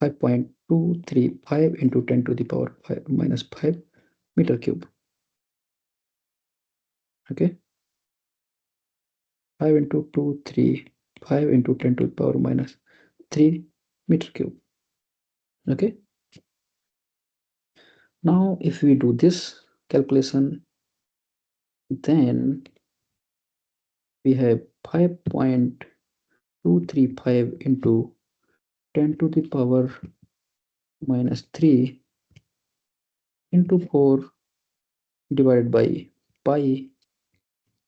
5.235 into 10 to the power minus 5 meter cube. Okay, 5 into 2, 3, 5 into 10 to the power minus 3 meter cube. Okay, now if we do this calculation, then we have 5.235 into 10 to the power minus 3 into 4 divided by pi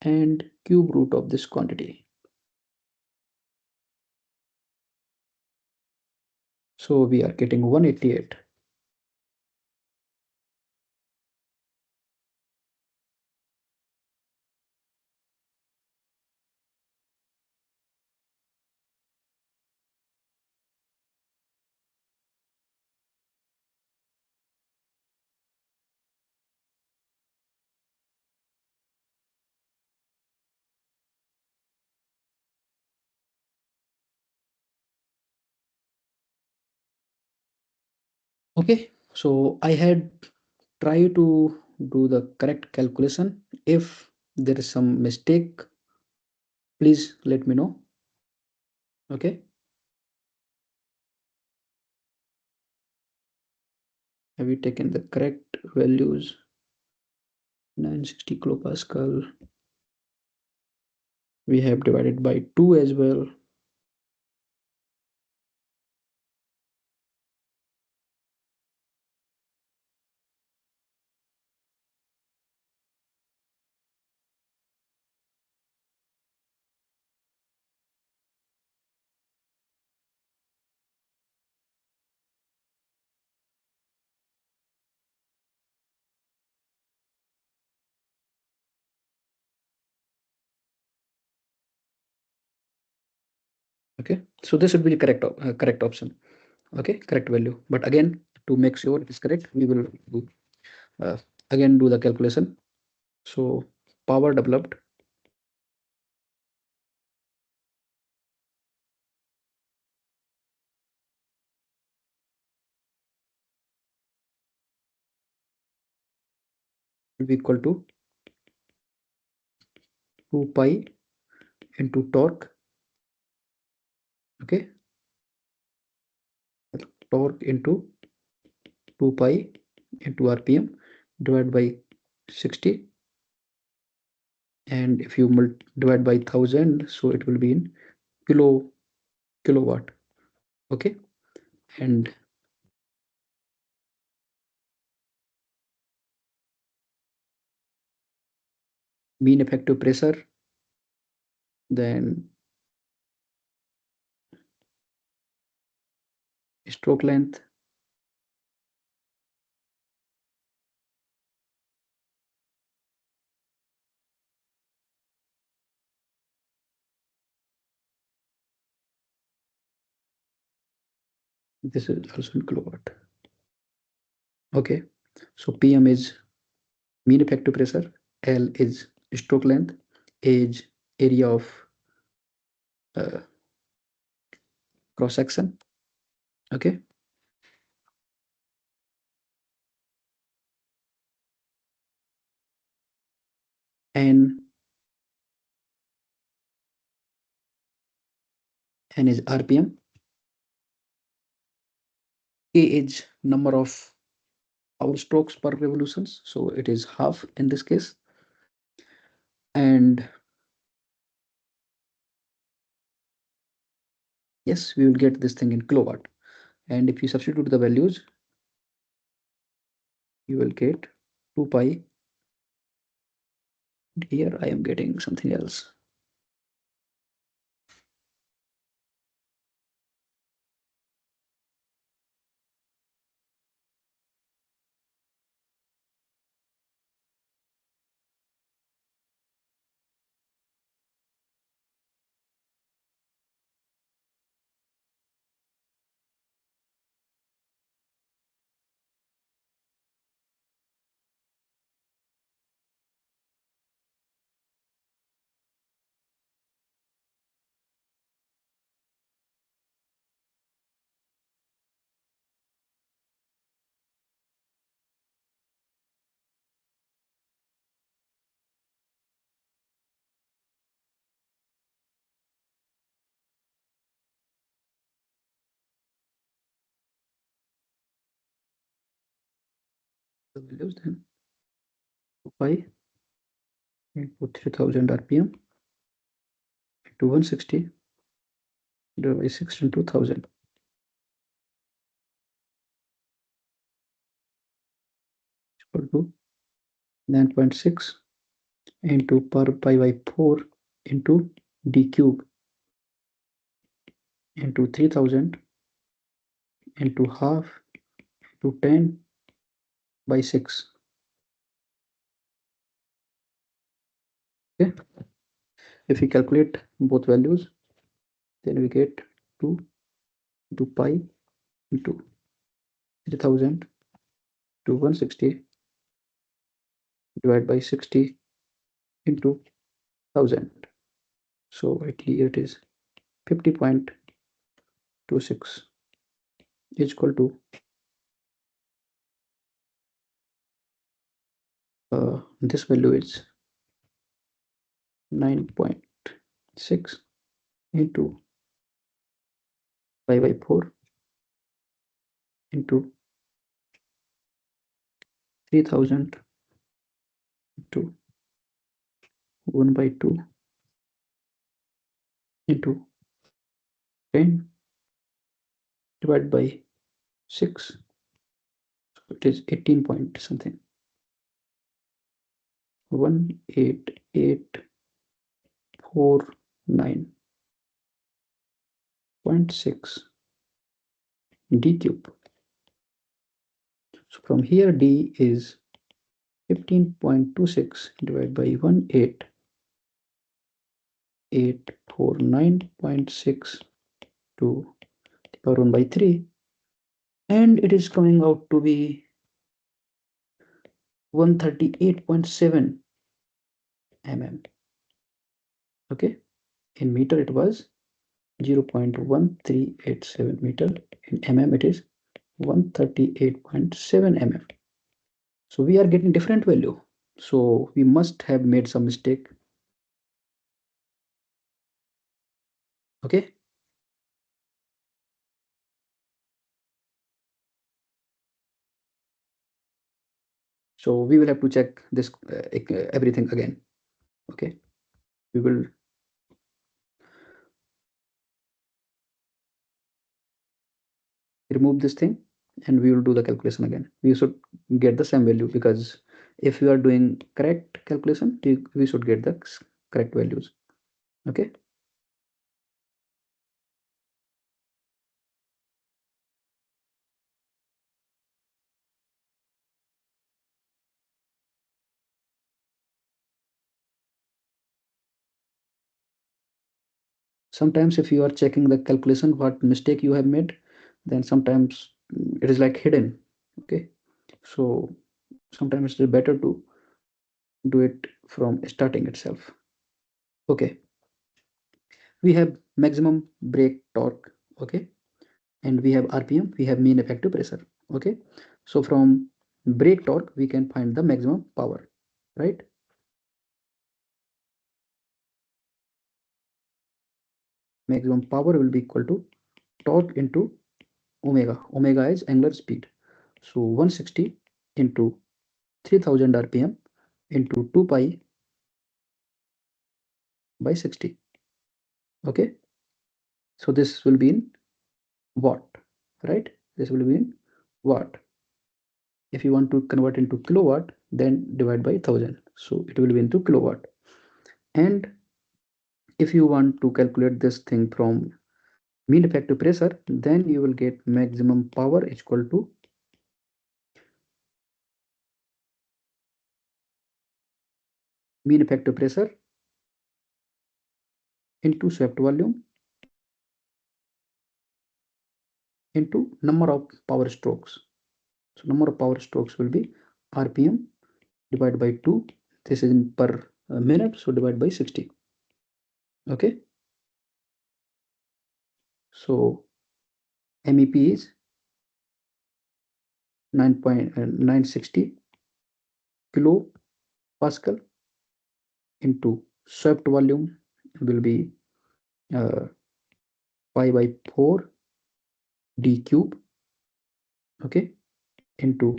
and cube root of this quantity. So we are getting 188. Okay, so I had tried to do the correct calculation. If there is some mistake, please let me know. Okay. Have you taken the correct values? 960 kilopascal. We have divided by 2 as well. Okay, so this would be the correct option. Okay, correct value. But again, to make sure it is correct, we will do, uh, again do the calculation. So power developed will be equal to 2 pi into torque. Okay, torque into 2 pi into rpm divided by 60, and if you divide by 1000, so it will be in kilowatt. Okay, and mean effective pressure, then stroke length, this is also in kilowatt. Okay, so pm is mean effective pressure, L is stroke length, A is area of uh, cross section. Okay, and N is rpm, A is number of hour strokes per revolutions, so it is half in this case, and yes, we will get this thing in kilowatt. And if you substitute the values, you will get 2 pi. Here I am getting something else. The values then 2 pi into 3000 rpm into 160 divided by 6 into 1000 equal to 9.6 into per pi by 4 into d cube into 3000 into half to 10 by 6. Okay, if we calculate both values, then we get 2 into pi into 3000 to 160 divided by 60 into 1000. So here it is 50.26 is equal to This value is 9.6 into 5 by 4 into 3000 into 1 by 2 into 10 divided by 6. So it is 18 point something. 18849.6 d cube. So from here d is 15.26 divided by 18849.6 to the power 1 by 3, and it is coming out to be 138.7 mm. Okay, in meter it was 0.1387 meter. In mm it is 138.7 mm. So we are getting different value. So we must have made some mistake. Okay. So we will have to check this everything again. Okay. We will remove this thing and we will do the calculation again. We should get the same value, because if we are doing correct calculation, we should get the correct values. Okay. Sometimes if you are checking the calculation what mistake you have made, then sometimes it is like hidden. Okay. So sometimes it is better to do it from starting itself. Okay, we have maximum brake torque. Okay, and we have rpm, we have mean effective pressure. Okay, so from brake torque we can find the maximum power, right? Maximum power will be equal to torque into omega is angular speed. So 160 into 3000 rpm into 2 pi by 60. Okay, so this will be in watt, right? This will be in watt. If you want to convert into kilowatt, then divide by 1000, so it will be into kilowatt. And if you want to calculate this thing from mean effective pressure, then you will get maximum power is equal to mean effective pressure into swept volume into number of power strokes. So number of power strokes will be rpm divided by 2. This is in per minute, so divide by 60. Okay, so mep is 9.960 kilo pascal into swept volume will be uh, pi by 4 d cube. Okay, into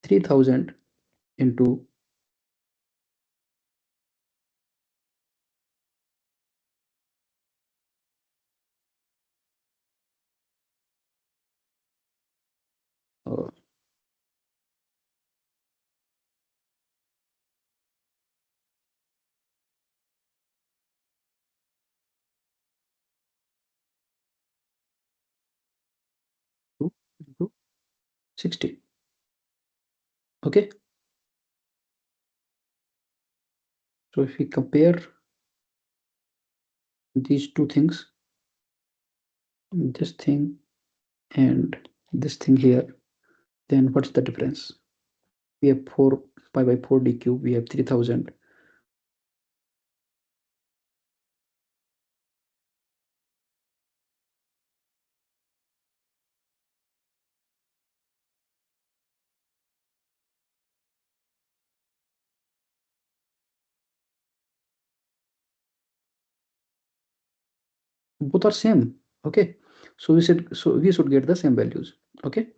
3000 into uh, into 60. Okay, so if we compare these two things, this thing and this thing here, then what's the difference? We have 4 pi by 4 d cube, we have 3000. both are same. Okay, so we should get the same values. Okay,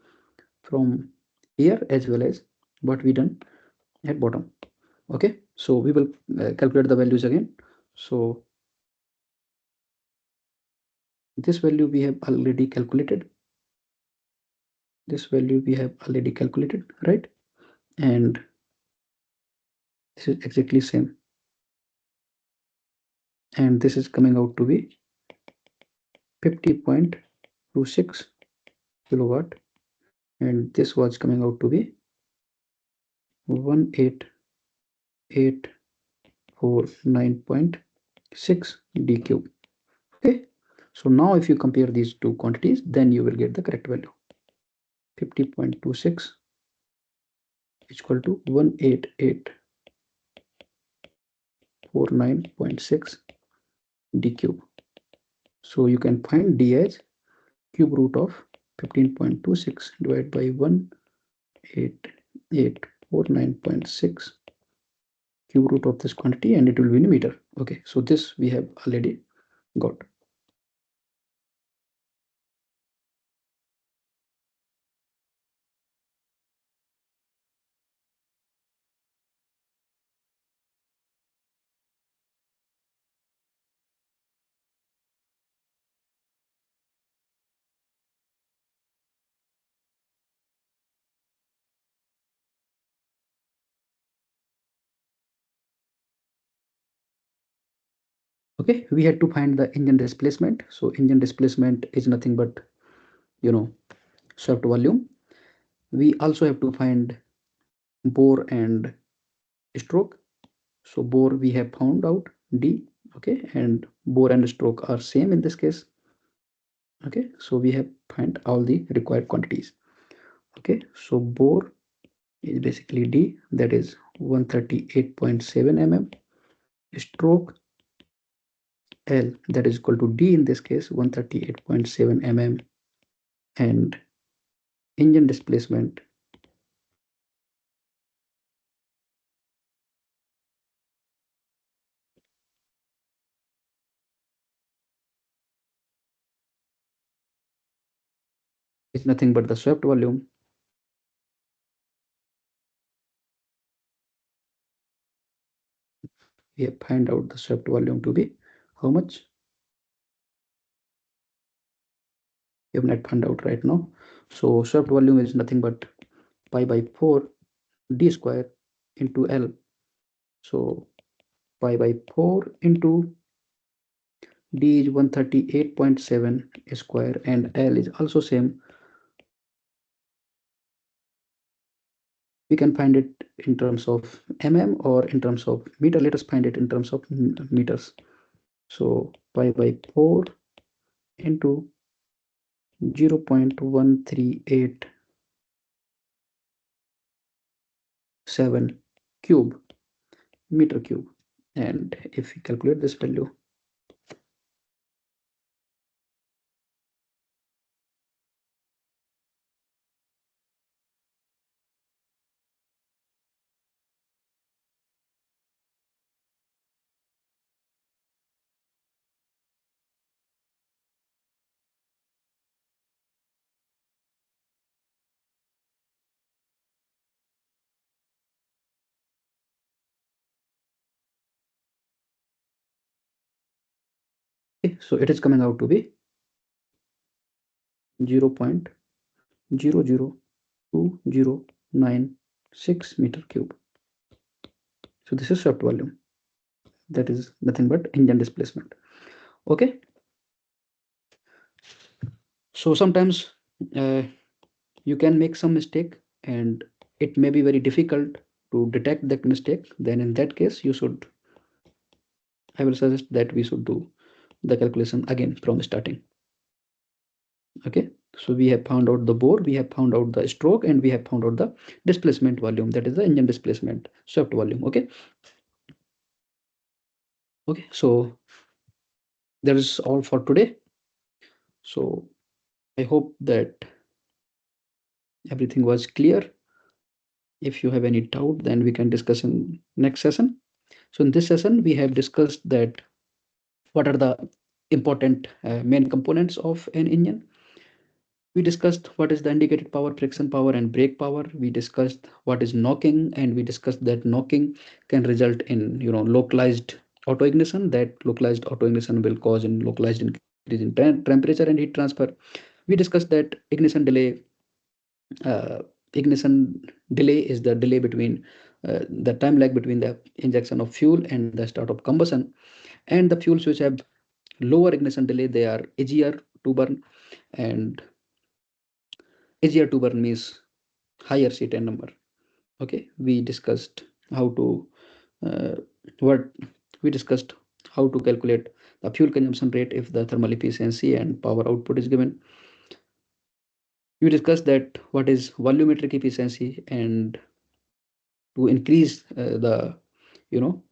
from here as well as what we done at bottom. Okay, so we will calculate the values again. So this value we have already calculated, this value we have already calculated, right? And this is exactly same, and this is coming out to be 50.26 kilowatt, and this was coming out to be 18849.6 d cube. Okay, so now if you compare these two quantities, then you will get the correct value. 50.26 is equal to 18849.6 d cube. So you can find d as cube root of 15.26 divided by 18849.6 cube root of this quantity, and it will be in a meter. Okay, so this we have already got. Okay, we had to find the engine displacement. So engine displacement is nothing but, you know, swept volume. We also have to find bore and stroke. So bore we have found out d. Okay, and bore and stroke are same in this case. Okay, so we have find all the required quantities. Okay, so bore is basically d, that is 138.7 mm. Stroke L, that is equal to d, in this case 138.7 mm. And engine displacement is nothing but the swept volume. We have find out the swept volume to be how much? We have not found out right now. So swept volume is nothing but pi by 4 d square into L. So pi by 4 into d is 138.7 square, and L is also same. We can find it in terms of mm or in terms of meter. Let us find it in terms of meters. So pi by 4 into 0.1387 cube meter cube. And if we calculate this value, okay, so it is coming out to be 0.00209 meter cube. So this is shaft volume, that is nothing but engine displacement. Okay, so sometimes uh, you can make some mistake, and it may be very difficult to detect that mistake. Then in that case, I will suggest that we should do the calculation again from starting. Okay, so we have found out the bore, we have found out the stroke, and we have found out the displacement volume, that is the engine displacement swept volume. Okay, okay, so that is all for today. So I hope that everything was clear. If you have any doubt, then we can discuss in next session. So in this session we have discussed that what are the important main components of an engine. We discussed what is the indicated power, friction power, and brake power. We discussed what is knocking, and we discussed that knocking can result in localized auto ignition. That localized auto ignition will cause in localized increase in temperature and heat transfer. We discussed that uh, ignition delay is the delay between the time lag between the injection of fuel and the start of combustion. And the fuels which have lower ignition delay, they are easier to burn, and easier to burn means higher C10 number. Okay, we discussed how to uh, what we discussed how to calculate the fuel consumption rate if the thermal efficiency and power output is given. We discussed that what is volumetric efficiency, and to increase the you know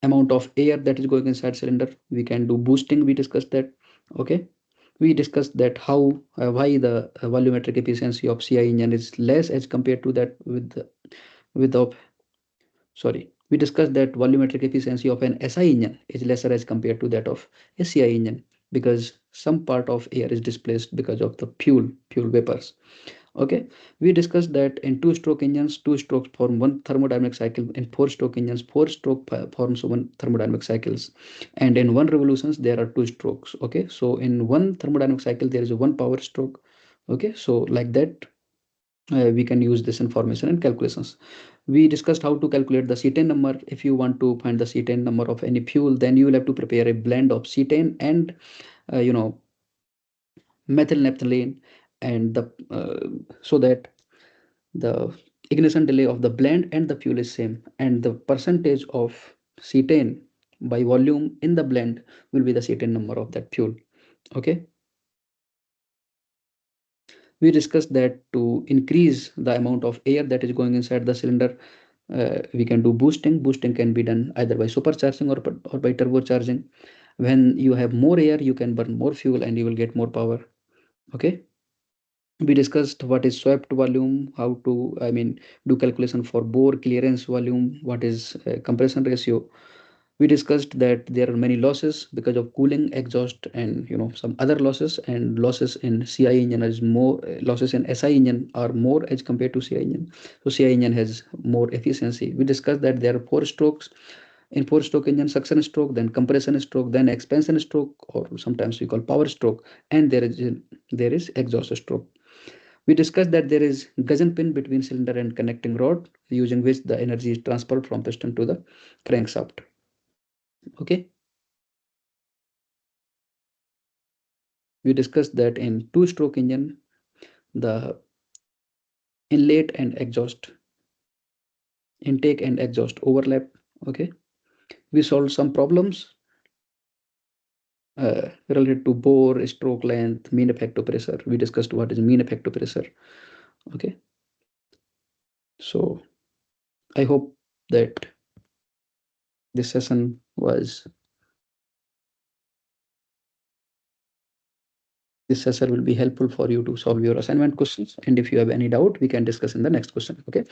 amount of air that is going inside cylinder, we can do boosting. We discussed that. Okay, we discussed that how why the volumetric efficiency of CI engine is less as compared to that with the sorry, we discussed that volumetric efficiency of an SI engine is lesser as compared to that of a CI engine, because some part of air is displaced because of the fuel vapors. Okay, we discussed that in two-stroke engines, two strokes form one thermodynamic cycle. In four-stroke engines, four-stroke forms one thermodynamic cycles, and in one revolutions there are two strokes. Okay, so in one thermodynamic cycle there is one power stroke. Okay, so like that we can use this information in calculations. We discussed how to calculate the C10 number. If you want to find the C10 number of any fuel, then you will have to prepare a blend of C10 and uh, you know methyl naphthalene, and the so that the ignition delay of the blend and the fuel is same, and the percentage of C10 by volume in the blend will be the C10 number of that fuel. Okay, we discussed that to increase the amount of air that is going inside the cylinder, we can do boosting. Boosting can be done either by supercharging or by turbocharging. When you have more air, you can burn more fuel and you will get more power. Okay, we discussed what is swept volume, how to do calculation for bore clearance volume, what is compression ratio. We discussed that there are many losses because of cooling, exhaust, and some other losses, and losses in CI engine is more, losses in SI engine are more as compared to CI engine. So CI engine has more efficiency. We discussed that there are four strokes in four-stroke engine: suction stroke, then compression stroke, then expansion stroke, or sometimes we call power stroke, and there is exhaust stroke. We discussed that there is gudgeon pin between cylinder and connecting rod, using which the energy is transferred from piston to the crankshaft. Okay, we discussed that in two-stroke engine, the inlet and exhaust, intake and exhaust overlap. Okay, we solved some problems related to bore, stroke length, mean effective pressure. We discussed what is mean effective pressure. Okay, so I hope that this session was this session will be helpful for you to solve your assignment questions. And if you have any doubt, we can discuss in the next question. Okay,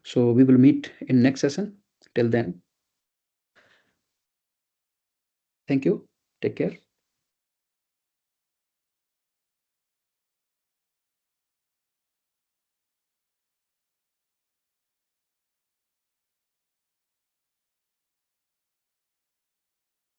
so we will meet in next session. Till then, thank you. Take care.